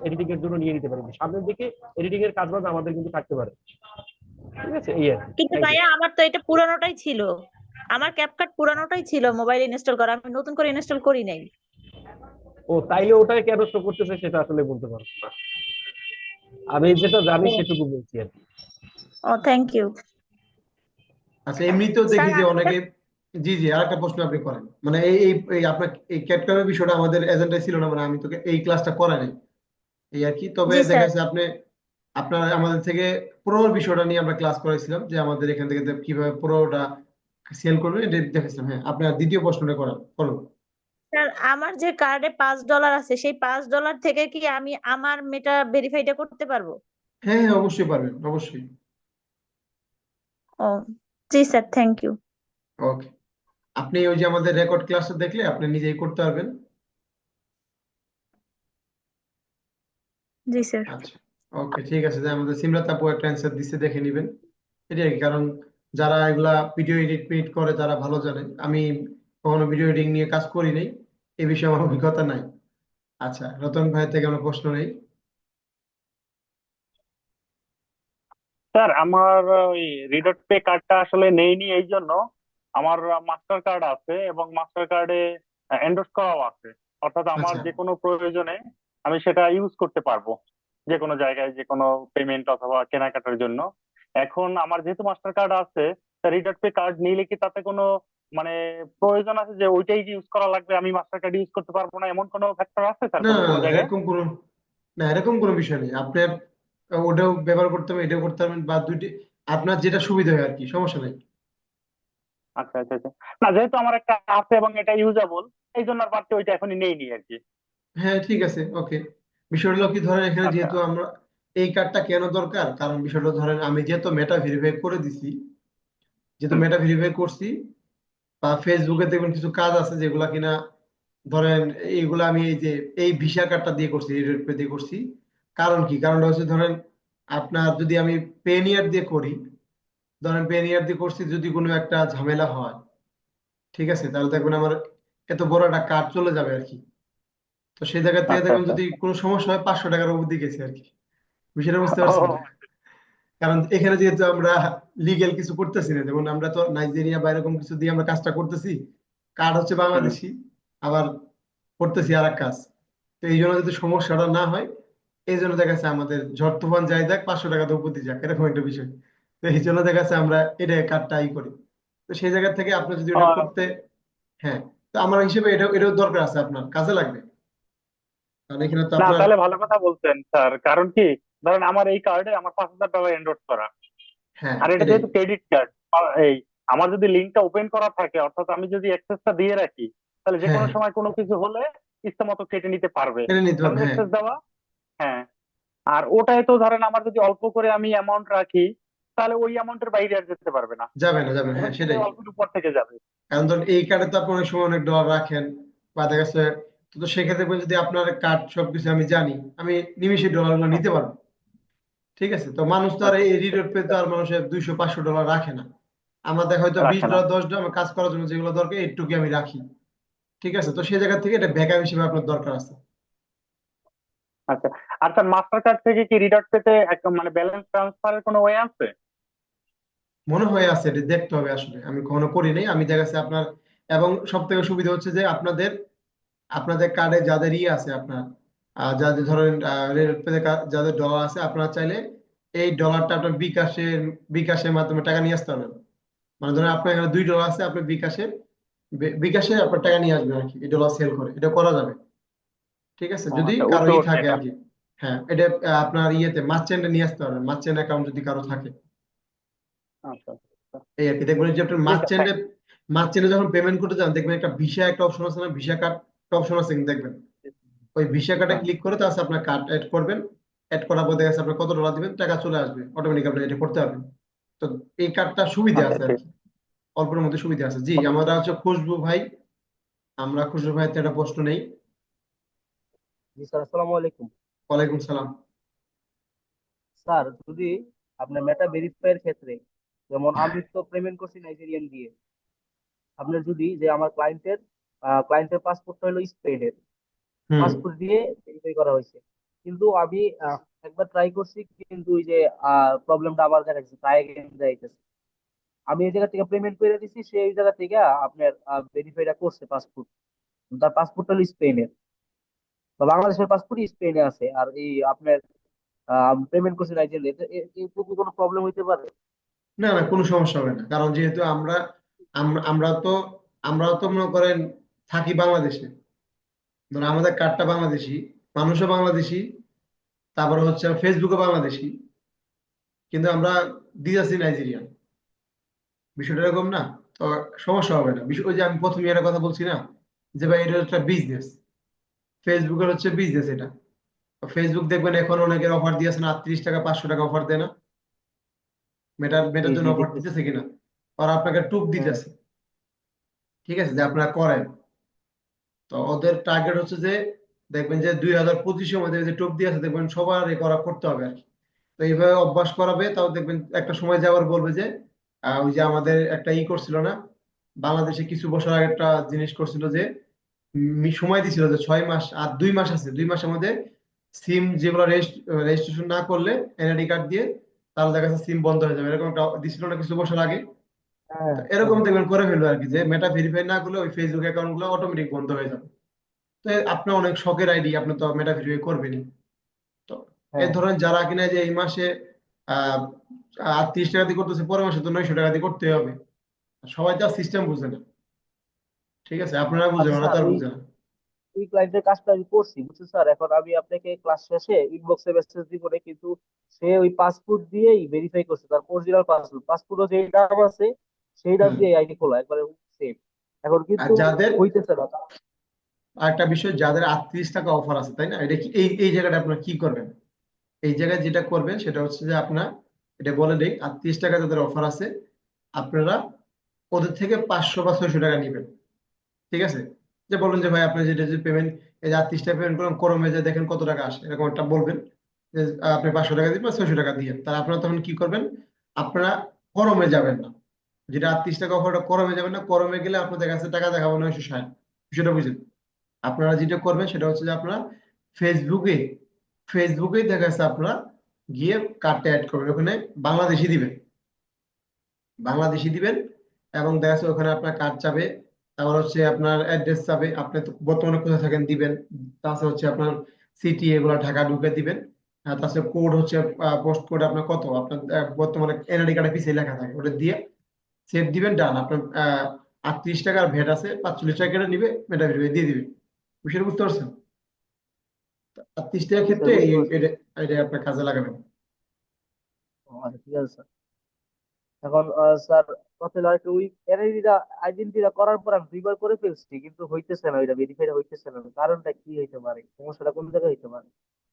এডিটিং এর জন্য নিয়ে নিতে পারি। সামনের দিকে এডিটিং এর কাজবাজ আমাদের কিন্তু থাকতে পারে। ঠিক আছে, এই আর কি। কিন্তু থ্যাংক ইউ। ভাইয়া আমার তো এটা পুরানোটাই ছিল, আমার ক্যাপকাট পুরানোটাই ছিল মোবাইলে ইনস্টল করা, আমি নতুন করে ইনস্টল করি নাই। ও, তাইলে ওটাই কেন শো করতেছে সেটা আসলে বলতে পারবো না। আমি যেটা জানি ও, সেটুকু বলছি আর কি। ও থ্যাংক ইউ আচ্ছা, এমনিতেও স্যার। দেখি যে আরেকটা, অনেকে। জি জি, আর একটা প্রশ্ন আপনি করেন, মানে এই এই এই আপনার এই ক্যাটকামের বিষয়টা আমাদের এজেন্ডায় ছিল না, মানে আমি তোকে এই ক্লাসটা করাই নাই। এই আর কি। তবে জি দেখা স্যার। যাচ্ছে আপনার আমাদের থেকে প্রোর বিষয়টা নিয়ে আমরা ক্লাস করাইছিলাম, যে আমাদের এখান থেকে কিভাবে প্রোটা সেল করবে এটা দেখেছিলাম। হ্যাঁ, আপনার দ্বিতীয় প্রশ্নটা করা ফলো। স্যার আমার যে কার্ডে $5 আছে সেই $5 থেকে কি আমি আমার মেটা ভেরিফাইটা করতে পারবো? হ্যাঁ হ্যাঁ, অবশ্যই পারবেন, অবশ্যই। ও জি স্যার, থ্যাংক ইউ। ওকে, আপনি ওই যে আমাদের রেকর্ড ক্লাসটা দেখলে আপনি নিজেই করতে পারবেন। জি স্যার। আচ্ছা, ওকে, ঠিক আছে। যে আমাদের সিমরাত আপু একটা অ্যান্সার দিচ্ছে, দেখে নেবেন। এটাই আর কি। কারণ যারা এগুলা ভিডিও এডিট করে তারা ভালো জানে। আমি কখনো ভিডিও এডিটিং নিয়ে কাজ করি নাই, এই বিষয়ে আমার অভিজ্ঞতা নাই। আচ্ছা, রতন ভাই থেকে আমরা প্রশ্ন নেই। স্যার আমার ওই রিডট পে কার্ডটা আসলে নেইনি, এই জন্য আমার মাস্টার কার্ড আছে এবং মাস্টার কার্ডে এন্ডোর্স করাও আছে। অর্থাৎ আমার আচ্ছা, যে কোনো প্রয়োজনে আমি সেটা ইউজ করতে পারবো, যে কোনো জায়গায় যে কোনো পেমেন্ট অথবা কেনাকাটার জন্য। এখন আমার যেহেতু মাস্টার কার্ড আছে, রিডট পে কার্ড নিলে কি তাতে কোনো মানে প্রয়োজন আছে যে ওইটাই ইউজ করা লাগবে, আমি মাস্টার কার্ড ইউজ করতে পারবো না, এমন কোনো ফ্যাক্টর আছে স্যার না কোনো না কোনো না, জায়গায়? এরকম কোনো বিষয় নেই। আপনার ওটাও ব্যবহার করতে হবে, এটাও করতে পারবেন, বা দুইটি আপনার যেটা সুবিধা হয় আর কি, সমস্যা নেই। আচ্ছা আচ্ছা আচ্ছা। না যেহেতু আমার একটা আছে এবং এটা ইউজেবল, এই জন্য আর বাড়তি ওইটা এখনই নেইনি আর কি। হ্যাঁ, ঠিক আছে, ওকে। বিষয়টা হলো কি, ধরেন এখানে আচ্ছা। যেহেতু আমরা এই কার্ডটা কেন দরকার, কারণ বিষয়টা ধরেন আমি যেহেতু মেটা ভেরিফাই করে দিছি, যেহেতু হুম। মেটা ভেরিফাই করছি, বা ফেসবুকে দেখবেন কিছু কাজ আছে যেগুলা কিনা ধরেন এইগুলা আমি এই যে এই ভিসা কার্ডটা দিয়ে করছি, এই রেড পে দিয়ে করছি। কারণ কি, কারণটা হচ্ছে ধরেন আপনার যদি আমি পেনিয়ার দিয়ে করি, ধরেন পেনিয়ার দিয়ে করছি, যদি কোনো একটা ঝামেলা হয়, ঠিক আছে, তাহলে দেখবেন আমার এত বড় একটা কার্ড চলে যাবে আর কি। তো সেই জায়গা থেকে আচ্ছা দেখবেন আচ্ছা। যদি কোনো সমস্যা হয়, 500 টাকার উপর দিয়ে গেছে আর কি। বিষয়টা বুঝতে পারছেন? ও কারণ এখানে যেহেতু আমরা লিগেল কিছু করতেছি না, যেমন আমরা তো নাইজেরিয়া বা এরকম কিছু দিয়ে আমরা কাজটা করতেছি, কার্ড হচ্ছে হুম। বাংলাদেশি, আবার করতেছি আর এক কাজ। তো এই জন্য যদি সমস্যাটা না হয়, এই জন্য দেখা যাচ্ছে আমাদের ঝড় তুফান যাই দেখ, 500 টাকা তো উপর দিয়ে যাক, এরকম একটা বিষয়। তো এই জন্য দেখা যাচ্ছে আমরা এটা কার্ডটা করি। তো সেই জায়গা থেকে আপনি যদি ওটা ও, করতে, হ্যাঁ, তো আমার হিসেবে এটাও দরকার আছে, আপনার কাজে লাগবে। কারণ এখানে তো না আপনার, তাহলে ভালো কথা বলছেন স্যার, কারণ কি ধরেন আমার এই কার্ডে আমার $5,000 এন্ডোর্স করা, হ্যাঁ আর এটা এটাই, যেহেতু ক্রেডিট কার্ড, এই আমার যদি লিঙ্কটা ওপেন করা থাকে, অর্থাৎ আমি যদি অ্যাক্সেসটা দিয়ে রাখি, তাহলে যে হ্যাঁ কোনো হ্যাঁ, সময় কোনো কিছু হলে ইচ্ছা মতো কেটে নিতে পারবে, এটা নিতে কারণ পারবে, হ্যাঁ। অ্যাক্সেস দেওয়া। হ্যাঁ। আর ওটাই তো ধরেন আমার যদি অল্প করে আমি অ্যামাউন্ট রাখি, তাহলে ওই অ্যামাউন্টের বাইরে আর যেতে পারবে না, যাবে না, যাবে না, হ্যাঁ, ওখান থেকে সেটাই। অল্পের উপর থেকে যাবে। কারণ ধরুন এই কার্ডে তো আপনি অনেক সময় অনেক ডলার রাখেন, বা দেখা যাচ্ছে, তো সেক্ষেত্রে যদি আপনার কার্ড সবকিছু আমি জানি, আমি নিমিষে ডলারগুলো নিতে আচ্ছা পারবো। ঠিক আছে, তো মানুষ তো আর আচ্ছা এই আচ্ছা, রিডোট পে তো আর মানুষের 200-500 ডলার রাখে না। আমার দেখা হয়তো বিশ রাখে না। ডলার 10 ডলার আমার কাজ করার জন্য যেগুলো দরকার এইটুকু আমি রাখি। ঠিক আছে, তো সেই জায়গা থেকে এটা ব্যাকআপ হিসেবে আপনার দরকার আছে। আচ্ছা। আর স্যার মাস্টার কার্ড থেকে কি রিডার পেতে একটা মানে ব্যালেন্স ট্রান্সফারের কোনো ওয়ে আছে? মনে হয় আছে, এটা দেখতে হবে আসলে, আমি কখনো করি নাই। আমি দেখা যাচ্ছে আপনার, এবং সব থেকে সুবিধা হচ্ছে যে আপনাদের আপনাদের কার্ডে যাদের আছে আপনার, যাদের ধরেন রেড পেতে যাদের ডলার আছে, আপনারা চাইলে এই ডলারটা আপনার বিকাশের মাধ্যমে টাকা নিয়ে আসতে পারবেন। মানে ধরেন আপনার এখানে $2 আছে, আপনি বিকাশে আপনার টাকা নিয়ে আসবেন আর কি, এই ডলার সেল করে এটা করা যাবে। ঠিক আছে, ও যদি আচ্ছা, কারো উইথড্র থাকে সেটা। আর কি। হ্যাঁ, এটা আপনার ইয়েতে মার্চেন্টে নিয়ে আসতে পারবেন, মার্চেন্ট অ্যাকাউন্ট যদি কারো থাকে। আচ্ছা আচ্ছা। এই আর কি, দেখবেন যে আপনার জি স্যার, থ্যাংক মার্চেন্টে যখন পেমেন্ট করতে যান, দেখবেন একটা ভিসা একটা অপশন আছে না, ভিসা কার্ড একটা অপশন আছে কিন্তু দেখবেন। ইউ। ওই ভিসা কার্ডে হ্যাঁ। ক্লিক করে তারপর আপনার কার্ড অ্যাড করবেন। অ্যাড করার পর দেখা যাচ্ছে আপনার কত ডলার দিবেন, টাকা চলে আসবে অটোমেটিক, আপনি এটা করতে পারবেন। তো এই কার্ডটা সুবিধা আচ্ছা আছে আর ঠিক। কি, অল্পের মধ্যে সুবিধা আছে। জি, আমরা হচ্ছে খুশবু ভাই, আমরা খুশবু ভাই একটা প্রশ্ন নেই। জি স্যার, আসসালামু আলাইকুম। ওয়ালাইকুম সালাম। স্যার যদি আপনার মেটা ভেরিফাইয়ের ক্ষেত্রে, যেমন আমি তো পেমেন্ট করছি নাইজেরিয়ান দিয়ে, আপনার যদি যে আমার ক্লায়েন্টের পাসপোর্টটা হলো স্পেনের, হুম। পাসপোর্ট দিয়ে ভেরিফাই করা হয়েছে, কিন্তু আমি একবার ট্রাই করছি, কিন্তু ওই যে প্রবলেমটা আবার দেখাচ্ছে, ট্রাই এগেইন দেখাইতেছে। আমি এই জায়গা থেকে পেমেন্ট করে দিছি, সে এই জায়গা থেকে আপনার ভেরিফাইটা করছে পাসপোর্ট, তার পাসপোর্টটা হলো স্পেনের, বা বাংলাদেশের পাসপোর্ট স্পেনে আছে, আর এই আপনার পেমেন্ট করছে নাইজেরিয়া, এতে কোনো প্রবলেম হইতে পারে? না না, কোনো সমস্যা হবে না, কারণ যেহেতু আমরাও তো মনে করেন থাকি বাংলাদেশে, ধরুন আমাদের কার্ডটা বাংলাদেশি, মানুষও বাংলাদেশি, তারপরে হচ্ছে ফেসবুকে বাংলাদেশি, কিন্তু আমরা দিতেছি নাইজেরিয়ান। বিষয়টা এরকম না। তো সমস্যা হবে না। বিষয় ওই যে আমি প্রথমে একটা কথা বলছি না, যে ভাই এটা একটা বিজনেস, ফেসবুকের হচ্ছে বিজনেস এটা। ফেসবুক দেখবেন এখন অনেকের অফার দিয়েছে না, 38 টাকা 500 টাকা অফার দেয় না, মেটার জি মেটার জন্য জি অফার দেখতেছি। দিতেছে কিনা, আর আপনাকে টুপ হ্যাঁ দিতেছে। ঠিক আছে, যে আপনারা করেন। তো ওদের টার্গেট হচ্ছে যে দেখবেন যে 2025-এর মধ্যে যে টুপ দিয়েছে দেখবেন সবার এ করা করতে হবে আর কি। তো এইভাবে অভ্যাস করাবে, তাও দেখবেন একটা সময় যাওয়ার বলবে যে ওই যে আমাদের একটা করছিল না, বাংলাদেশে কিছু বছর আগে একটা জিনিস করছিল যে সময় দিছিল যে 6 মাস আর 2 মাস আছে, 2 মাসের মধ্যে সিম যেগুলো রেজিস্ট্রেশন না করলে এনআইডি কার্ড দিয়ে, তাহলে দেখা যাচ্ছে সিম বন্ধ হয়ে যাবে, এরকম একটা দিছিল না কিছু বছর আগে। হ্যাঁ তো এরকম হ্যাঁ দেখবেন করে ফেলবে আর কি, যে মেটা ভেরিফাই না করলে ওই ফেসবুক অ্যাকাউন্ট গুলো অটোমেটিক বন্ধ হয়ে যাবে। তো আপনার অনেক শখের আইডি, আপনি তো মেটা ভেরিফাই করবেনই। তো এই হ্যাঁ। ধরেন যারা কিনা যে এই মাসে আহ 38 টাকা দিয়ে করতেছে, পরের মাসে তো 900 টাকা দিয়ে করতে হবে। সবাই তো সিস্টেম বুঝে না। ঠিক আছে, আপনারা বুঝেন, আচ্ছা ওরা তো স্যার, আর ওই বুঝে না। ওই ক্লায়েন্টের কাজটা আমি করছি বুঝছেন স্যার। এখন আমি আপনাকে ক্লাস শেষে ইনবক্সে মেসেজ দিব না, কিন্তু সে ওই পাসপোর্ট দিয়েই ভেরিফাই করছে, তার অরিজিনাল পাসপোর্ট, পাসপোর্টও যেই নাম আছে সেই নাম হুম। দিয়ে আইডি খোলা একবারে সেম। এখন আর কিন্তু যাদের হইতেছে না। আরেকটা বিষয়, যাদের 38 টাকা অফার আছে, তাই না, এটা কি এই এই জায়গাটা আপনারা কি করবেন? এই জায়গায় যেটা করবেন সেটা হচ্ছে যে আপনার, এটা বলে দেই, 38 টাকা যাদের অফার আছে, আপনারা ওদের থেকে 500 বা 600 টাকা নিবেন। ঠিক আছে, যে বলবেন যে ভাই আপনি যেটা যে পেমেন্ট, এই যে 38 টাকা পেমেন্ট করলাম, করমে যে দেখেন কত টাকা আসে, এরকম একটা বলবেন যে আপনি 500 টাকা দিন বা 600 টাকা দিয়ে, তাহলে আপনারা তখন কি করবেন, আপনারা করমে যাবেন না। যেটা 38 টাকা অফারটা করমে যাবেন না, করমে গেলে আপনাদের কাছে টাকা দেখাবো 960। বিষয়টা বুঝেন? আপনারা যেটা করবেন সেটা হচ্ছে যে আপনারা ফেসবুকে ফেসবুকেই দেখা যাচ্ছে আপনারা গিয়ে কার্ডটা অ্যাড করবেন, ওখানে বাংলাদেশি দিবেন, বাংলাদেশি দিবেন। এবং দেখা যাচ্ছে ওখানে আপনার কার্ড চাবে, তারপর হচ্ছে আপনার অ্যাড্রেস চাবে, আপনি তো বর্তমানে কোথায় থাকেন দিবেন, তাছাড়া হচ্ছে আপনার সিটি এগুলো ঢাকা ঢুকে দিবেন। তাছাড়া কোড হচ্ছে পোস্ট কোড আপনার কত, আপনার বর্তমানে এনআইডি কার্ডে পিছিয়ে লেখা থাকে, ওটা দিয়ে সেভ দিবেন, ডান। আপনার 38 টাকার ভ্যাট আছে, 45 টাকা কেটে নিবে, মেটা দিয়ে দিবেন। বিষয়টা বুঝতে পারছেন? 38 টাকার জি স্যার, ক্ষেত্রে বুঝতে পারছি। এটা এটা আপনার কাজে লাগাবেন। ও, আচ্ছা ঠিক আছে স্যার। এখন স্যার কথা হলো আরেকটা, ওই আইডেন্টিটা করার পর আমি দুইবার করে ফেলছি, কিন্তু হইতেছে না, ওইটা ভেরিফাইড হইতেছে না। কারণটা কি হইতে পারে, সমস্যাটা কোন জায়গায় হইতে পারে?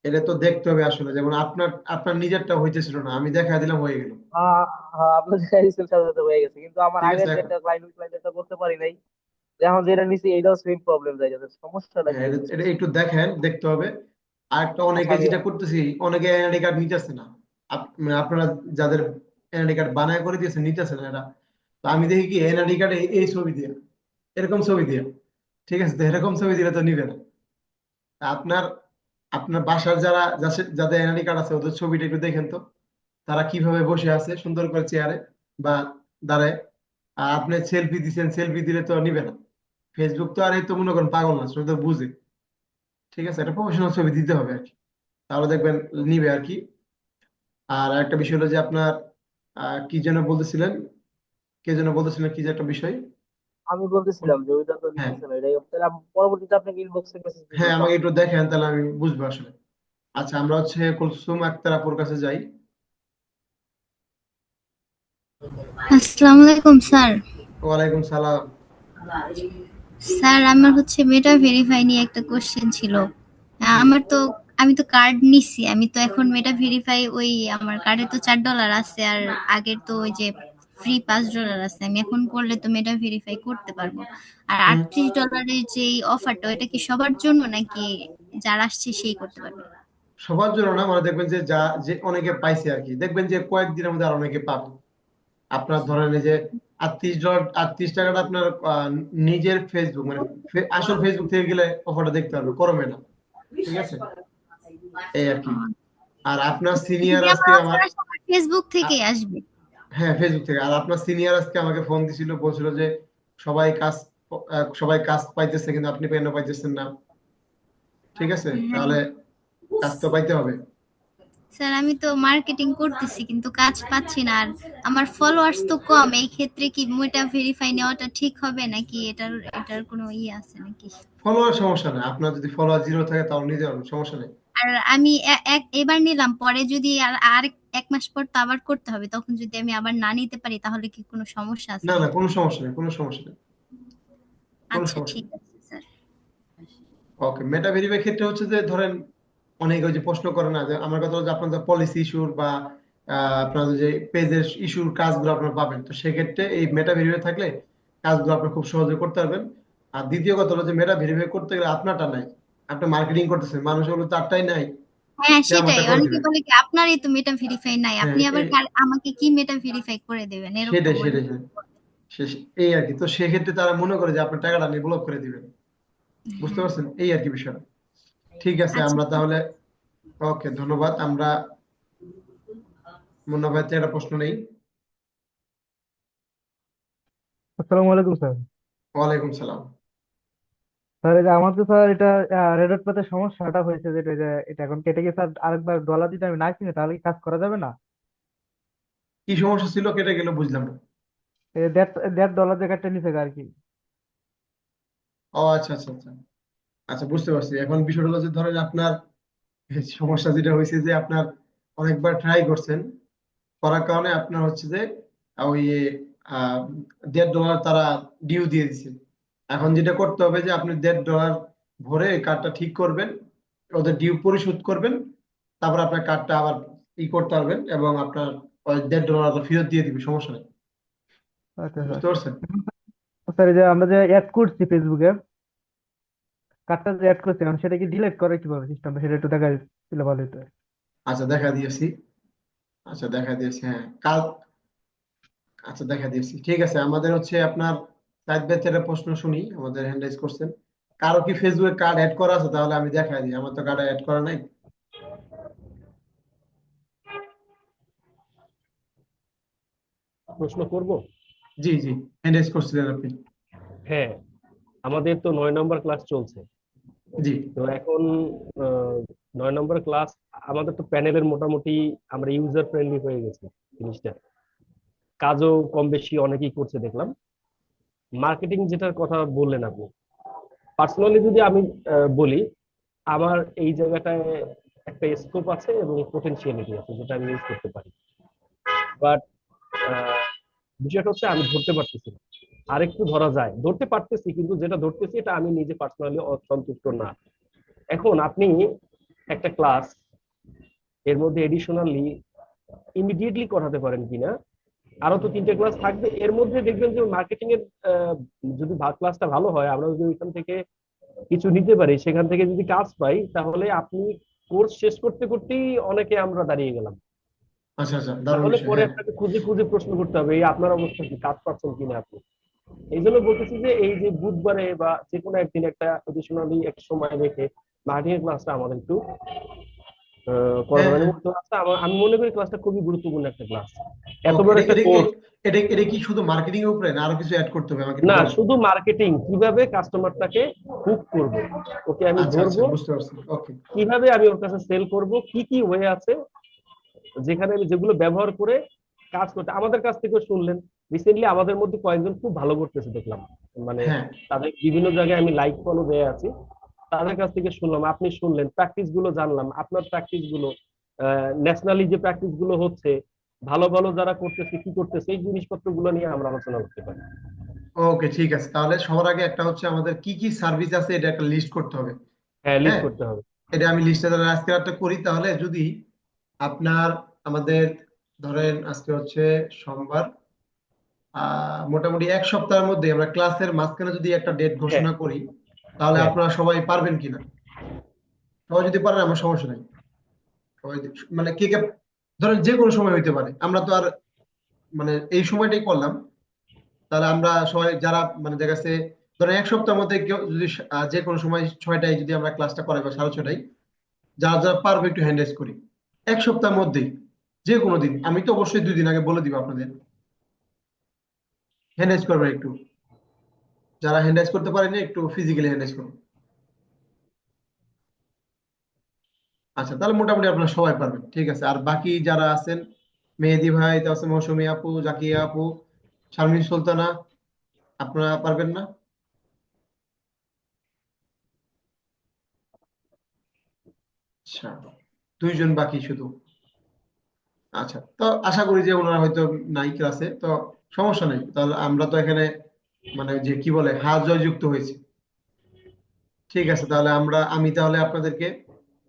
এটা তো দেখতে হবে আসলে, যেমন আপনার আপনার নিজেরটা হইতেছিল না, আমি দেখা দিলাম হয়ে গেল। হ্যাঁ হ্যাঁ, আপনার সাথে সাথে হয়ে গেছে, কিন্তু আমার ঠিক আছে আগের এখন, যেটা ক্লায়েন্ট, ওই ক্লায়েন্টটা করতে পারি নাই। এখন যেটা নিছি এইটাও সেম প্রবলেম যায় যাচ্ছে, সমস্যাটা হ্যাঁ কি এটা এটা বুঝতেছি না। একটু দেখেন, দেখতে হবে। আর একটা আচ্ছা অনেকে আমি, যেটা করতেছি, অনেকে এনআইডি কার্ড নিতেছে না। মানে আপনারা যাদের এনআইডি কার্ড বানায় করে দিয়েছে, নিতেছে না এরা। তো আমি দেখি কি এনআইডি কার্ডে এই ছবি দিয়ে, এরকম ছবি দিয়ে, ঠিক আছে, তো এরকম ছবি দিলে তো নিবে না। তা আপনার আপনার বাসার যাদের এনআইডি কার্ড আছে ওদের ছবিটা একটু দেখেন তো, তারা কিভাবে বসে আছে সুন্দর করে চেয়ারে বা দাঁড়ায়। আর আপনি সেলফি দিচ্ছেন, সেলফি দিলে তো নিবে না। ফেসবুক তো আর এই তো মনে করেন পাগল না, সেটা তো বুঝে। ঠিক আছে, একটা প্রফেশনাল ছবি দিতে হবে আর কি, তাহলে দেখবেন নিবে আর কি। আর একটা বিষয় হলো যে আপনার কি যেন বলতেছিলেন, কে যেন বলতেছিলেন কি যে একটা বিষয়। আমি বলতেছিলাম যে ওইটা তো হ্যাঁ, নিতেছে না, এটাই তাহলে আমি পরবর্তীতে আপনাকে ইনবক্সে মেসেজ দিব হ্যাঁ তো। আমাকে একটু দেখেন, তাহলে আমি বুঝবো আসলে। আচ্ছা, আমরা হচ্ছে কুলসুম আক্তার আপুর কাছে যাই। আসসালামু আলাইকুম স্যার। ওয়ালাইকুম সালাম। স্যার আমার হচ্ছে মেটা ভেরিফাই নিয়ে একটা কোশ্চেন ছিল। জি। আমি তো কার্ড নিছি, আমি তো এখন মেটা ভেরিফাই ওই আমার কার্ডে তো $4 আছে, আর আগের তো ওই যে ফ্রি $5 আছে, আমি এখন করলে তো মেটা ভেরিফাই করতে পারবো। আর হুম। $38 যে অফারটা, এটা কি সবার জন্য নাকি যারা আসছে সেই করতে পারবে? সবার জন্য না, মানে দেখবেন যে যে অনেকে পাইছে আর কি, দেখবেন যে কয়েকদিনের মধ্যে আর অনেকে পাবে। আপনার ধরেন এই যে 38 টাকাটা আপনার নিজের ফেসবুক মানে আসল ফেসবুক থেকে গেলে অফারটা দেখতে পারবে, করবে না। ঠিক আছে, এই আর কি। আর আপনার সিনিয়র যদি আমার আজকে অফার আসে আমার ফেসবুক থেকেই আসবে? হ্যাঁ ফেসবুক থেকে। আর আপনার সিনিয়র আজকে আমাকে ফোন দিছিল, বলছিল যে সবাই কাজ সবাই কাজ পাইতেছে, কিন্তু আপনি কেন পাইতেছেন না। ঠিক আছে, হ্যাঁ তাহলে কাজ তো পাইতে হবে। স্যার, আমি তো মার্কেটিং করতেছি কিন্তু কাজ পাচ্ছি না, আর আমার ফলোয়ার্স তো কম। এই ক্ষেত্রে কি মেটা ভেরিফাই নেওয়াটা ঠিক হবে নাকি এটার কোনো আছে নাকি? ফলোয়ার সমস্যা নেই, আপনার যদি ফলোয়ার 0 থাকে তাও নিতে পারবেন, সমস্যা নেই। আর আমি এবার নিলাম, পরে যদি আর আর 1 মাস পর তো আবার করতে হবে, তখন যদি আমি আবার না নিতে পারি তাহলে কি কোনো সমস্যা আছে না না, নাকি? কোনো সমস্যা নেই, কোনো সমস্যা নেই, কোনো আচ্ছা, সমস্যা ঠিক নেই। আছে স্যার। ওকে, মেটা ভেরিফাই ক্ষেত্রে হচ্ছে যে ধরেন অনেকে ওই যে প্রশ্ন করে না, যে আমার কথা হলো যে আপনাদের পলিসি ইস্যুর বা আপনাদের যে পেজের ইস্যুর কাজগুলো আপনারা পাবেন, তো সেক্ষেত্রে এই মেটা ভেরিফাই থাকলে কাজগুলো আপনি খুব সহজে করতে পারবেন। আর দ্বিতীয় কথা হলো যে মেটা ভেরিফাই করতে গেলে আপনারটা নাই, আপনি মার্কেটিং করতেছেন, মানুষ হলো তারটাই নাই, হ্যাঁ, সে সেটাই, আমারটা করে অনেকে দিবে। বলে কি আপনারই তো মেটা ভেরিফাই নাই, হ্যাঁ আপনি আবার আমাকে কি মেটা ভেরিফাই করে দেবেন, এরকম সেটাই মানে। সেটাই সেটাই এই আর কি। তো সেক্ষেত্রে তারা মনে করে যে আপনার টাকাটা নিয়ে ব্লক করে দিবেন, বুঝতে হ্যাঁ। পারছেন, এই আর কি বিষয়টা। ঠিক আছে, আচ্ছা, আমরা তাহলে ওকে, ধন্যবাদ। আমরা মুন্না ভাই থেকে একটা প্রশ্ন নেই। আসসালামু আলাইকুম স্যার। ওয়ালাইকুম সালাম। স্যার এই যে আমার তো স্যার এটা রেড পেতে সমস্যাটা হয়েছে, যেটা যে এটা এখন কেটে গিয়ে স্যার আরেকবার ডলার দিতে আমি না কিনে তাহলে কি কাজ করা যাবে না? কি সমস্যা ছিল, কেটে গেল বুঝলাম না। এই দেড় দেড় ডলার জায়গাটা নিচে আর কি। ও আচ্ছা আচ্ছা আচ্ছা, আচ্ছা বুঝতে পারছি। এখন বিষয়টা হলো যে ধরেন আপনার সমস্যা যেটা হয়েছে যে আপনার অনেকবার ট্রাই করছেন, করার কারণে আপনার হচ্ছে যে ওই আহ, $1.5 তারা ডিউ দিয়ে দিচ্ছে। এখন যেটা করতে হবে যে আপনি $1.5 ভরে কার্ডটা ঠিক করবেন, ওদের ডিউ পরিশোধ করবেন, তারপর আপনার কার্ডটা আবার করতে পারবেন এবং আপনার ওই $1.5 ফেরত দিয়ে দিবে, সমস্যা নেই। আচ্ছা স্যার। বুঝতে পারছেন? স্যার এই যে আমরা যে অ্যাড করছি ফেসবুকে, কার্ডটা যে অ্যাড করছি এখন সেটা কি ডিলিট করে কিভাবে সিস্টেমটা, সেটা একটু দেখা দিলে ভালো হতো। আচ্ছা দেখা দিয়েছি, আচ্ছা দেখা দিয়েছি, হ্যাঁ কাল, আচ্ছা দেখা দিয়েছি। ঠিক আছে, আমাদের হচ্ছে আপনার সাইড বাই সাইড প্রশ্ন শুনি, আমাদের হ্যান্ড রাইজ করছেন। কারো কি ফেসবুকে কার্ড অ্যাড করা আছে? তাহলে আমি দেখাই দিই, আমার তো কার্ড অ্যাড করা নাই। প্রশ্ন করব। জি জি, হ্যান্ড রাইজ করছিলেন আপনি। হ্যাঁ, আমাদের তো 9 নম্বর ক্লাস চলছে। জি তো এখন 9 নম্বর ক্লাস, আমাদের তো প্যানেলের মোটামুটি আমরা ইউজার ফ্রেন্ডলি হয়ে গেছি জিনিসটা, কাজও কম বেশি অনেকেই করছে দেখলাম। মার্কেটিং যেটার কথা বললেন আপনি, পার্সোনালি যদি আমি বলি, আমার এই জায়গাটায় একটা স্কোপ আছে এবং পোটেনশিয়ালিটি আছে যেটা আমি ইউজ করতে পারি, বাট বিষয়টা হচ্ছে আমি ধরতে পারতেছি না। আরেকটু ধরা যায়, ধরতে পারতেছি কিন্তু যেটা ধরতেছি এটা আমি নিজে পার্সোনালি সন্তুষ্ট না। এখন আপনি একটা ক্লাস এর মধ্যে এডিশনালি ইমিডিয়েটলি করাতে পারেন কিনা, আরো তো 3টে ক্লাস থাকবে এর মধ্যে, দেখবেন যে মার্কেটিং এর যদি ক্লাসটা ভালো হয়, আমরা যদি ওইখান থেকে কিছু নিতে পারি, সেখান থেকে যদি কাজ পাই, তাহলে আপনি কোর্স শেষ করতে করতেই অনেকে আমরা দাঁড়িয়ে গেলাম। আচ্ছা আচ্ছা, দারুণ তাহলে বিষয়, পরে হ্যাঁ। আপনাকে খুঁজে খুঁজে প্রশ্ন করতে হবে এই আপনার অবস্থা কি, কাজ পাচ্ছেন কিনা আপনি। এই জন্য বলতেছি যে এই যে বুধবারে বা যে কোনো একদিন একটা এডিশনালি একটা সময় রেখে মার্কেটিং এর ক্লাসটা আমাদের একটু করা হ্যাঁ যাবে। হ্যাঁ, এবং ক্লাসটা আমি মনে করি ক্লাসটা খুবই গুরুত্বপূর্ণ একটা ক্লাস, এত ওকে। বড় এটা একটা এটা কোর্স। এটা এটা কি শুধু মার্কেটিং এর উপরে না আরো কিছু অ্যাড করতে হবে, আমাকে একটু না, বলেন। শুধু মার্কেটিং, কিভাবে কাস্টমারটাকে হুক করব, ওকে আমি আচ্ছা আচ্ছা, ধরবো, বুঝতে পারছি, ওকে। কিভাবে আমি ওর কাছে সেল করব, কি কি ওয়ে আছে যেখানে আমি যেগুলো ব্যবহার করে কাজ করতে। আমাদের কাছ থেকেও শুনলেন, রিসেন্টলি আমাদের মধ্যে কয়েকজন খুব ভালো করতেছে দেখলাম, মানে হ্যাঁ তাদের বিভিন্ন জায়গায় আমি লাইক ফলো দেয়া আছি, তাদের কাছ থেকে শুনলাম, আপনি শুনলেন, প্র্যাকটিস গুলো জানলাম, আপনার প্র্যাকটিস গুলো, ন্যাশনালি যে প্র্যাকটিস গুলো হচ্ছে, ভালো ভালো যারা করতেছে কি করতেছে, এই জিনিসপত্র গুলো নিয়ে আমরা আলোচনা করতে পারি। ওকে, ঠিক আছে। তাহলে সবার আগে একটা হচ্ছে আমাদের কি কি সার্ভিস আছে এটা একটা লিস্ট করতে হবে। হ্যাঁ, লিস্ট হ্যাঁ, করতে হবে। এটা আমি লিস্টে তাহলে আজকে একটা করি। তাহলে যদি আপনার আমাদের ধরেন আজকে হচ্ছে সোমবার, মোটামুটি 1 সপ্তাহের মধ্যে আমরা ক্লাসের মাঝখানে যদি একটা ডেট হ্যাঁ, ঘোষণা করি, তাহলে হ্যাঁ, আপনারা সবাই পারবেন কিনা? সবাই যদি পারেন আমার সমস্যা নাই। সবাই মানে কে কে, ধরেন যে কোনো সময় হইতে পারে, আমরা তো আর মানে এই সময়টাই করলাম। তাহলে আমরা সবাই যারা মানে দেখা যাচ্ছে ধরেন 1 সপ্তাহের মধ্যে কেউ যদি যে কোনো সময় 6টায় যদি আমরা ক্লাসটা করাই বা 6:30টায়, যারা যারা পারবে একটু হ্যান্ড রাইজ করি। 1 সপ্তাহের মধ্যেই যে কোনো দিন, আমি তো অবশ্যই 2 দিন আগে বলে দিব আপনাদের, হ্যান্ড রাইজ করবেন একটু। যারা হ্যান্ড রাইজ করতে পারেনি একটু ফিজিক্যালি হ্যান্ড রাইজ করুন। আচ্ছা, তাহলে মোটামুটি আপনারা সবাই পারবেন, ঠিক আছে। আর বাকি যারা আছেন, মেহেদি ভাই, তারপর আছে মৌসুমী আপু, জাকিয়া আপু, শারমিন সুলতানা, আপনারা পারবেন না? আচ্ছা, দুইজন বাকি শুধু। আচ্ছা, তো আশা করি যে ওনারা হয়তো নাই ক্লাসে, তো সমস্যা নেই। তাহলে আমরা তো এখানে মানে যে কি বলে হার জয় যুক্ত হয়েছে। ঠিক আছে, তাহলে আমি তাহলে আপনাদেরকে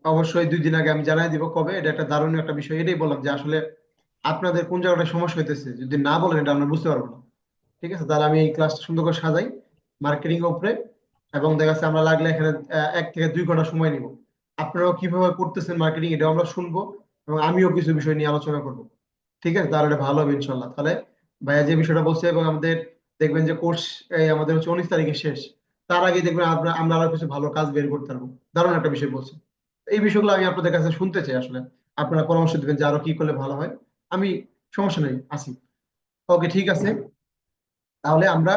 অবশ্যই 2 দিন আগে আমি জানাই দিব কবে। এটা একটা দারুণ একটা বিষয়, এটাই বললাম যে আসলে আপনাদের কোন জায়গাটা সমস্যা হইতেছে, যদি না বলেন এটা আমরা বুঝতে পারবো না। ঠিক আছে, তাহলে আমি এই ক্লাসটা সুন্দর করে সাজাই মার্কেটিং এর উপরে, এবং দেখা যাচ্ছে আমরা লাগলে এখানে 1 থেকে 2 ঘন্টা সময় নিব। আপনারাও কিভাবে করতেছেন মার্কেটিং এটাও আমরা শুনবো, এবং আমিও কিছু বিষয় নিয়ে আলোচনা করব। ঠিক আছে, তাহলে এটা ভালো হবে ইনশাল্লাহ। তাহলে ভাইয়া যে বিষয়টা বলছে, এবং আমাদের দেখবেন যে কোর্স আমাদের হচ্ছে 19 তারিখে শেষ, তার আগে দেখবেন আমরা আরো কিছু ভালো কাজ বের করতে পারবো। দারুণ একটা বিষয় বলছে। এই বিষয়গুলো আমি আপনাদের কাছে শুনতে চাই আসলে। আপনারা পরামর্শ দিবেন যে আরো কি করলে ভালো হয়। আমি সমস্যা নেই, আছি। ওকে, ঠিক আছে। তাহলে আমরা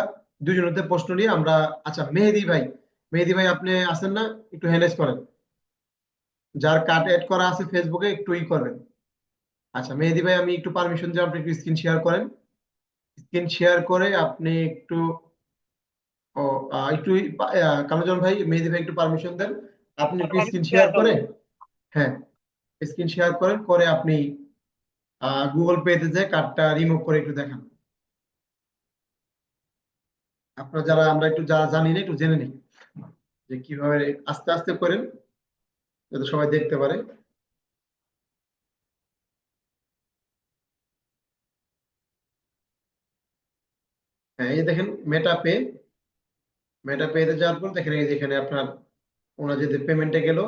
দুজনেতে প্রশ্ন নিয়ে আমরা, আচ্ছা মেহেদি ভাই আপনি আছেন না? একটু হ্যান্ডেজ করেন, যার কার্ড এড করা আছে ফেসবুকে একটু করবেন। আচ্ছা মেহেদি ভাই, আমি একটু পারমিশন দিয়ে আপনি একটু স্ক্রিন শেয়ার করেন। স্ক্রিন শেয়ার করে আপনি একটু ও একটু কামরুজ্জামান ভাই, মেহেদি ভাই একটু পারমিশন দেন। আপনি একটু স্ক্রিন শেয়ার করে, হ্যাঁ, স্ক্রিন শেয়ার করেন, করে আপনি গুগল পেতে যে কার্ডটা রিমুভ করে একটু দেখান। আপনারা যারা, আমরা একটু যারা জানি না একটু জেনে নিই যে কিভাবে আস্তে আস্তে করেন, যাতে সবাই দেখতে পারে। হ্যাঁ, এই দেখেন মেটা পেতে যাওয়ার পর দেখেন এই যে এখানে আপনার ওনার যদি পেমেন্টে গেল,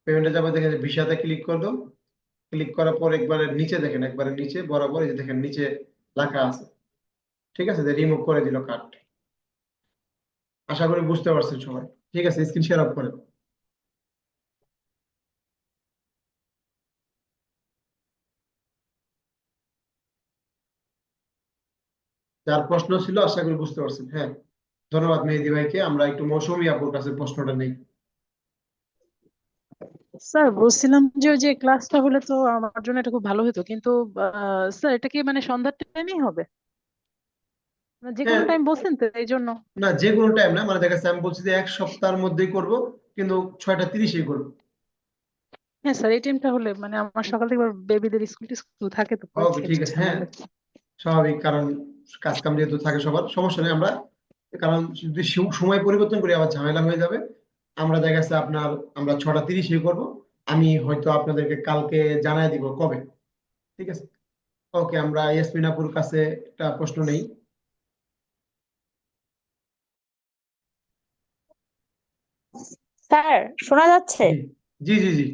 পেমেন্টে যাবে দেখেন ভিসাতে ক্লিক করলো। ক্লিক করার পর একবারে নিচে দেখেন, একবারে নিচে বরাবর এই যে দেখেন নিচে লেখা আছে। ঠিক আছে, যে রিমুভ করে দিল কার্ড। আশা করি বুঝতে পারছেন সবাই। ঠিক আছে, স্ক্রিন শেয়ার অফ করেন। যার প্রশ্ন ছিল আশা করি বুঝতে পারছেন। হ্যাঁ, ধন্যবাদ মেহেদি ভাইকে। আমরা একটু মৌসুমী আপুর কাছে প্রশ্নটা নেই। স্যার বলছিলাম যে ওই যে ক্লাসটা হলে তো আমার জন্য এটা খুব ভালো হতো, কিন্তু স্যার এটা কি মানে সন্ধ্যার টাইমেই হবে? মানে যে কোনো হ্যাঁ, টাইম বলছেন তো এই জন্য। না যে কোনো টাইম না, মানে দেখা যাচ্ছে আমি বলছি যে 1 সপ্তাহের মধ্যেই করব, কিন্তু 6টা 30-এই করবো। হ্যাঁ স্যার, এই টাইমটা হলে মানে আমার সকাল থেকে বেবিদের স্কুল টিস্কুল থাকে, তো ওকে, পরীক্ষা ঠিক আছে। ঝামেলা হ্যাঁ, লাগে। স্বাভাবিক, কারণ কাজ কাম যেহেতু থাকে সবার, সমস্যা নেই। আমরা কারণ যদি সময় পরিবর্তন করি আবার ঝামেলা হয়ে যাবে। আমরা দেখা যাচ্ছে আমরা 6টা 30-এই করবো। আমি হয়তো আপনাদেরকে কালকে জানাই দিব কবে। ঠিক আছে, ওকে। আমরা ইয়াসমিনাপুর কাছে একটা প্রশ্ন নেই। স্যার শোনা যাচ্ছে? জি জি জি জি।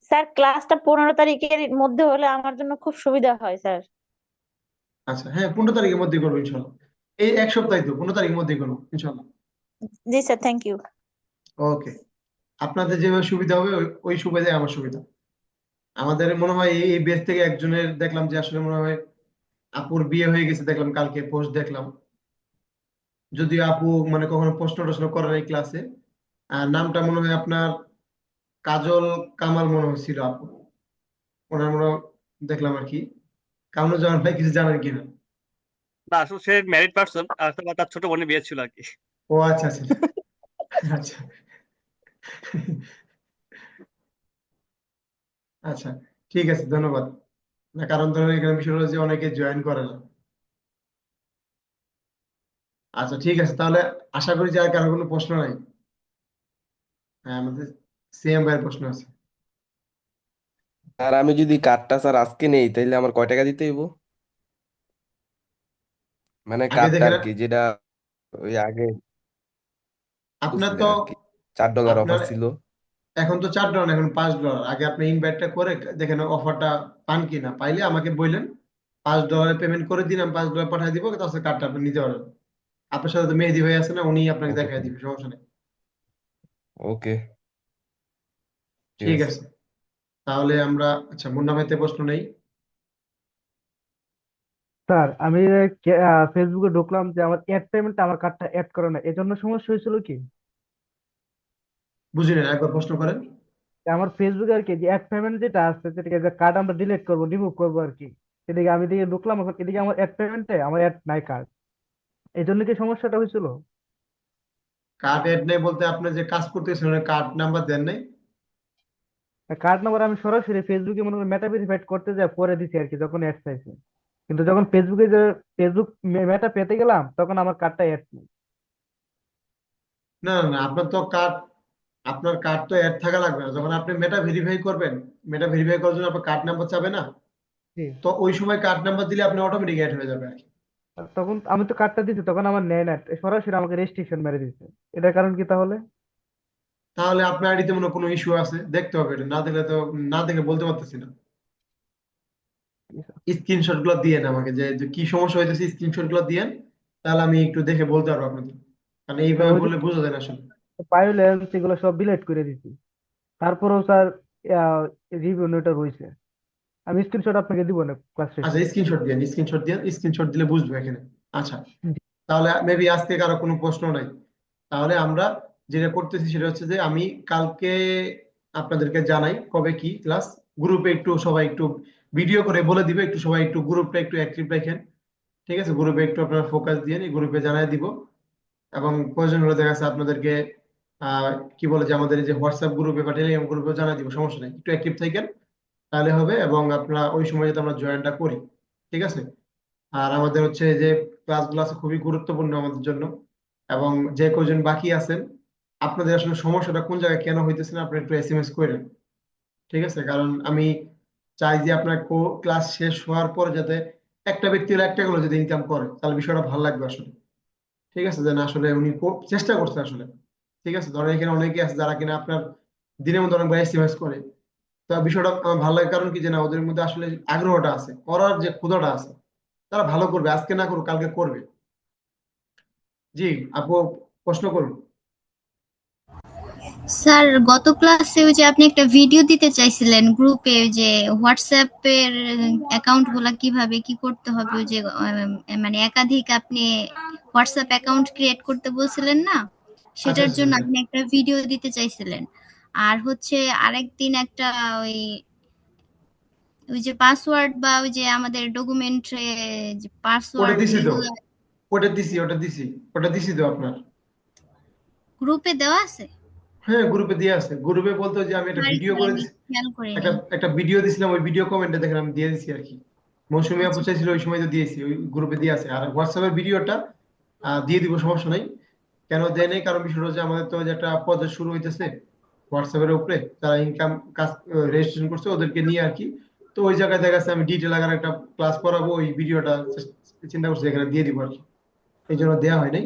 স্যার ক্লাসটা 15 তারিখের মধ্যে হলে আমার জন্য খুব সুবিধা হয় স্যার। আচ্ছা, হ্যাঁ, 15 তারিখের মধ্যেই করবো ইনশাল্লাহ। এই 1 সপ্তাহে তো 15 তারিখের মধ্যেই করবো ইনশাল্লাহ। জি স্যার, থ্যাংক ইউ। ওকে, আপনাদের যেভাবে সুবিধা হবে ওই সুবিধায় আমার সুবিধা। আমাদের মনে হয় এই বেচ থেকে একজনের দেখলাম যে আসলে মনে হয় আপুর বিয়ে হয়ে গেছে, দেখলাম কালকে পোস্ট দেখলাম। যদিও আপু মানে কখনো প্রশ্ন টশ্ন করে নাই ক্লাসে। আর নামটা মনে হয় আপনার কাজল কামাল মনে হচ্ছিল আপু, ওনার মনে হয় দেখলাম আর কি। কামরুজ্জামান ভাই কিছু জানেন কিনা? না আসলে সে ম্যারিড পার্সন, আসলে তার ছোট বোনের বিয়ে ছিল আর কি। ও আচ্ছা আচ্ছা আচ্ছা আচ্ছা, ঠিক আছে, ধন্যবাদ। না, কারণ ধরেন এখানে বিষয় হলো যে অনেকে জয়েন করে না। আচ্ছা, ঠিক আছে, তাহলে আশা করি যে আর কারো কোনো প্রশ্ন নাই। হ্যাঁ, আমাদের সিএম ভাইয়ের প্রশ্ন আছে। আর আমি যদি কার্ডটা স্যার আজকে নেই তাহলে আমার কয় টাকা দিতে হইব? মানে আগে কার্ডটা দেখেন, আর কি, যেটা ওই আগে আপনার বলছিলেন তো আর কি, $4 আপনার অফার ছিল। এখন তো $4, এখন $5। আগে আপনি ইনভাইটটা করে দেখেন অফারটা পান কিনা, পাইলে আমাকে বললেন। $5 পেমেন্ট করে দিন, আমি $5 পাঠিয়ে দিব, তাছাড়া কার্ডটা আপনি নিতে পারবেন। আপনার সাথে তো মেহেদি ভাই আছে না, উনি আপনাকে ওকে দেখাই দিবে, সমস্যা নেই। ওকে, ঠিক ঠিক আছে। আছে, তাহলে আমরা, আচ্ছা মুন্না ভাইতে প্রশ্ন নেই। স্যার আমি ফেসবুকে ঢুকলাম যে আমার অ্যাড পেমেন্ট আমার কার্ডটা অ্যাড করে না, এজন্য সমস্যা হয়েছিল কি? বুঝি না, একবার প্রশ্ন করেন। যে আমার ফেসবুকে আর কি যে অ্যাড পেমেন্ট যেটা আছে, যেটাকে যে কার্ড আমরা ডিলিট করবো রিমুভ করবো আর কি, এদিকে আমি দিকে ঢুকলাম, এখন এদিকে আমার অ্যাড পেমেন্টে আমার অ্যাড নাই কার্ড, এই জন্য কি সমস্যাটা হয়েছিল? কার্ড এড নেই বলতে আপনি যে কাজ করতেছেন কার্ড নাম্বার দেন নাই? কার্ড নাম্বার আমি সরাসরি ফেসবুকে মনে করি মেটা ভেরিফাইড করতে যাই পরে দিছি আর কি, যখন অ্যাড চাইছে। কিন্তু যখন ফেসবুকে যে ফেসবুক মেটা পেতে গেলাম তখন আমার কার্ডটা অ্যাড নেই। না না না, আপনার কার্ড তো অ্যাড থাকা লাগবে না। যখন আপনি মেটা ভেরিফাই করবেন, মেটা ভেরিফাই করার জন্য আপনার কার্ড নাম্বার চাবে না, জি। তো ওই সময় কার্ড নাম্বার দিলে আপনি অটোমেটিক অ্যাড হয়ে যাবে আর কি। আর তখন আমি তো কার্ডটা দিছি, তখন আমার নেয় না, সরাসরি আমাকে রেস্ট্রিকশন মেরে দিচ্ছে। এটার কারণ কি তাহলে? তাহলে আপনার আইডিতে মনে হয় কোনো ইস্যু আছে, দেখতে হবে। এটা না দেখলে তো, না দেখে বলতে পারতেছি না। স্ক্রিনশট গুলো দিয়ে আমাকে, যে কি সমস্যা হইতেছে স্ক্রিনশট গুলো দিয়েন, তাহলে আমি একটু দেখে বলতে পারবো আপনাদের। কারণ এইভাবে ওই যে বললে বোঝা যায় না আসলে। ভায়োলেন্স এগুলো সব ডিলিট করে দিছি, তারপরেও স্যার রিভিউ ওটা রয়েছে। আমি স্ক্রিনশট আপনাকে দিব না ক্লাস শেষে। আচ্ছা, স্ক্রিনশট দিলে বুঝবো এখানে। আচ্ছা, তাহলে মেবি আজকে কারো কোনো প্রশ্ন নাই। তাহলে আমরা যেটা করতেছি সেটা হচ্ছে যে আমি কালকে আপনাদেরকে জানাই কবে কি ক্লাস। গ্রুপে একটু সবাই একটু ভিডিও করে বলে দিবে, একটু সবাই একটু গ্রুপটা একটু অ্যাক্টিভ রাখেন। ঠিক আছে, গ্রুপে একটু আপনারা ফোকাস দিয়ে এই গ্রুপে জানাই দিব। এবং প্রয়োজন হলে দেখা যাচ্ছে আপনাদেরকে আহ কি বলে যে আমাদের এই যে হোয়াটসঅ্যাপ গ্রুপে বা টেলিগ্রাম গ্রুপে জানাই দিব, সমস্যা নেই, একটু অ্যাক্টিভ থাকেন তাহলে হবে। এবং আপনারা ওই সময় যাতে আমরা জয়েনটা করি। ঠিক আছে। আর আমাদের হচ্ছে যে ক্লাসগুলো আছে খুবই গুরুত্বপূর্ণ আমাদের জন্য। এবং যে কজন বাকি আছেন, আপনাদের আসলে সমস্যাটা কোন জায়গায় কেন হইতেছে না, আপনি একটু এসএমএস করেন। ঠিক আছে, কারণ আমি চাই যে আপনার ক্লাস শেষ হওয়ার পর যাতে একটা ব্যক্তি হলে একটা গুলো যদি ইনকাম করে, তাহলে বিষয়টা ভালো লাগবে আসলে। ঠিক আছে, যে না আসলে উনি চেষ্টা করছে আসলে। ঠিক আছে, ধরেন এখানে অনেকে আছে যারা কিনা আপনার দিনের মধ্যে অনেকবার এসএমএস করে। তো বিষয়টা আমার ভালো লাগে, কারণ কি যে না ওদের মধ্যে আসলে আগ্রহটা আছে, করার যে ক্ষুধাটা আছে। তারা ভালো করবে, আজকে না করুক কালকে করবে। জি আপু, প্রশ্ন করুন। স্যার গত ক্লাসে ওই যে আপনি একটা ভিডিও দিতে চাইছিলেন গ্রুপে, যে হোয়াটসঅ্যাপের অ্যাকাউন্ট গুলা কিভাবে কি করতে হবে, ওই যে মানে একাধিক আপনি হোয়াটসঅ্যাপ অ্যাকাউন্ট ক্রিয়েট করতে বলছিলেন না, আচ্ছা সেটার আচ্ছা জন্য হ্যাঁ। আপনি একটা ভিডিও দিতে চাইছিলেন। আর হচ্ছে আরেকদিন একটা ওই ওই যে পাসওয়ার্ড বা ওই যে আমাদের ডকুমেন্টে যে ওটা পাসওয়ার্ড দিছি তো, এগুলো ওটা দিছি তো আপনার। গ্রুপে দেওয়া আছে। হ্যাঁ, গ্রুপে দিয়ে আছে। গ্রুপে বলতে যে আমি একটা সরি ভিডিও স্যার, করে আমি দিছি, খেয়াল একটা করিনি। একটা ভিডিও দিছিলাম, ওই ভিডিও কমেন্টে দেখেন আমি দিয়ে দিছি আর কি। মৌসুমী আপু আচ্ছা। চাইছিল ওই সময় তো দিয়েছি, ওই গ্রুপে দিয়ে আছে। আর হোয়াটসঅ্যাপের ভিডিওটা দিয়ে দিব, সমস্যা নাই। কেন দেয় নেই, কারণ বিষয়টা হচ্ছে আমাদের তো যে একটা প্রজেক্ট শুরু হইতেছে হোয়াটসঅ্যাপের উপরে, যারা ইনকাম কাজ রেজিস্ট্রেশন করছে ওদেরকে নিয়ে আর কি। তো ওই জায়গায় দেখা যাচ্ছে আমি ডিটেল আকারে একটা ক্লাস করাবো, ওই ভিডিওটা চিন্তা করছি এখানে দিয়ে দিব আর কি। এই জন্য দেওয়া হয় নাই।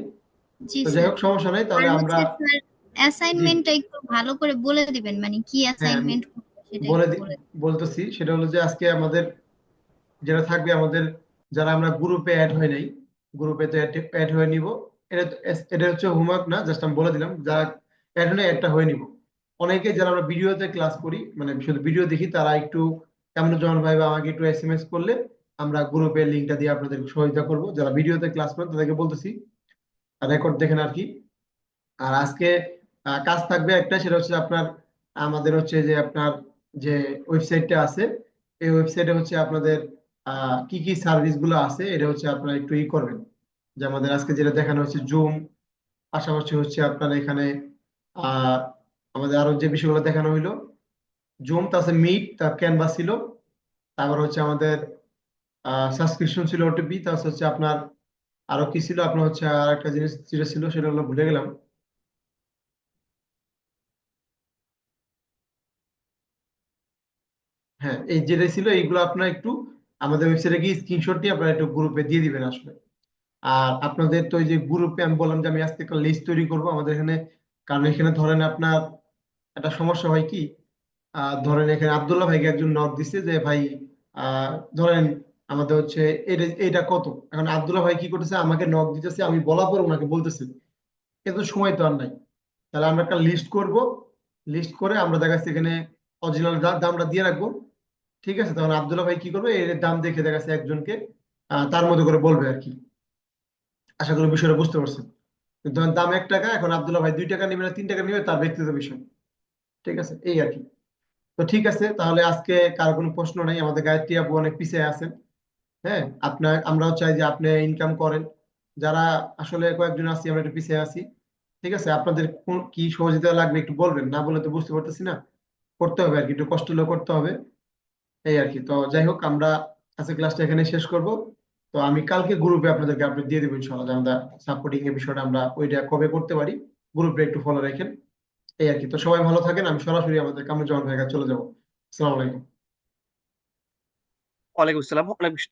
জি তো যাই স্যার। হোক, সমস্যা নাই, আর তাহলে আমরা। হচ্ছে স্যার জি অ্যাসাইনমেন্টটা একটু ভালো করে বলে দিবেন, মানে কি হ্যাঁ, আমি অ্যাসাইনমেন্ট করবো সেটা বলে একটু দি- বলে। বলতেছি সেটা হলো যে আজকে আমাদের যেটা থাকবে, আমাদের যারা আমরা গ্রুপে অ্যাড হয়ে নাই, গ্রুপে তো অ্যাড হয়ে নিব। এটা হচ্ছে হোমওয়ার্ক না, জাস্ট আমি বলে দিলাম যারা অ্যাড হয়ে একটা হয়ে নিব। অনেকে যারা আমরা ভিডিওতে ক্লাস করি, মানে শুধু ভিডিও দেখি, তারা একটু কেমন জন ভাই বা আমাকে একটু এসএমএস করলে আমরা গ্রুপের লিঙ্কটা দিয়ে আপনাদের সহযোগিতা করব। যারা ভিডিওতে ক্লাস করেন তাদেরকে বলতেছি রেকর্ড দেখেন আর কি। আর আজকে কাজ থাকবে একটা, সেটা হচ্ছে আপনার আমাদের হচ্ছে যে আপনার যে ওয়েবসাইটটা আছে, এই ওয়েবসাইটে হচ্ছে আপনাদের কি কি সার্ভিস গুলো আছে, এটা হচ্ছে আপনারা একটু করবেন। যে আমাদের আজকে যেটা দেখানো হচ্ছে জুম, পাশাপাশি হচ্ছে আপনার এখানে আহ আমাদের আরো যে বিষয়গুলো দেখানো হইলো, জুম, তাছাড়া মিট, তার ক্যানভাস ছিল, তারপর হচ্ছে আমাদের সাবস্ক্রিপশন ছিল ওটিপি, তারপর হচ্ছে আপনার আরো কি ছিল, আপনার হচ্ছে আর একটা জিনিস যেটা ছিল সেটা হলো ভুলে গেলাম। হ্যাঁ, এই যেটা ছিল এইগুলো আপনারা একটু আমাদের ওয়েবসাইটে গিয়ে স্ক্রিনশট দিয়ে আপনারা একটু গ্রুপে দিয়ে দিবেন আসলে। আর আপনাদের তো ওই যে গ্রুপে আমি বললাম যে আমি আজকে একটা লিস্ট তৈরি করব আমাদের এখানে। কারণ এখানে ধরেন আপনার একটা সমস্যা হয় কি, ধরেন এখানে আব্দুল্লাহ ভাইকে একজন নক দিছে যে ভাই ধরেন আমাদের হচ্ছে এটা কত। এখন আব্দুল্লাহ ভাই কি করতেছে, আমাকে নক দিতেছে, আমি বলার পর ওনাকে বলতেছে, কিন্তু সময় তো আর নাই। তাহলে আমরা একটা লিস্ট করব, লিস্ট করে আমরা দেখা যাচ্ছে এখানে অরিজিনাল দামটা দিয়ে রাখবো। ঠিক আছে, তখন আব্দুল্লাহ ভাই কি করবে, এর দাম দেখে দেখা যাচ্ছে একজনকে তার মতো করে বলবে আর কি। আশা করি বিষয়টা বুঝতে পারছেন। কিন্তু ধরেন দাম 1 টাকা, এখন আব্দুল্লাহ ভাই 2 টাকা নেবে না 3 টাকা নেবে, তার ব্যক্তিগত বিষয়। ঠিক আছে, এই আর কি। তো ঠিক আছে, তাহলে আজকে কার কোনো প্রশ্ন নাই, আমাদের গায়ত্রী আপু অনেক পিছিয়ে আছেন। হ্যাঁ, আমরাও চাই যে আপনি ইনকাম করেন। যারা আসলে কয়েকজন আছি আমরা একটু পিছিয়ে আছি। ঠিক আছে, আপনাদের কি সহযোগিতা লাগবে একটু বলবেন, না বলে তো বুঝতে পারতেছি না। করতে হবে আর কি, একটু কষ্ট হলেও করতে হবে, এই আর কি। তো যাই হোক, আমরা আজকে ক্লাসটা এখানে শেষ করব। তো আমি কালকে গ্রুপে আপনাদেরকে আপডেট দিয়ে দেবো ইনশাআল্লাহ, যে আমরা সাপোর্টিং এর বিষয়টা আমরা ওইটা কবে করতে পারি, গ্রুপে একটু ফলো রাখেন, এই আর কি। তো সবাই ভালো থাকেন, আমি সরাসরি আমাদের কামরুজ্জামান ভাইয়ের কাছে চলে যাবো। আসসালামু আলাইকুম। ওয়ালাইকুম আসসালাম, অনেক বেশি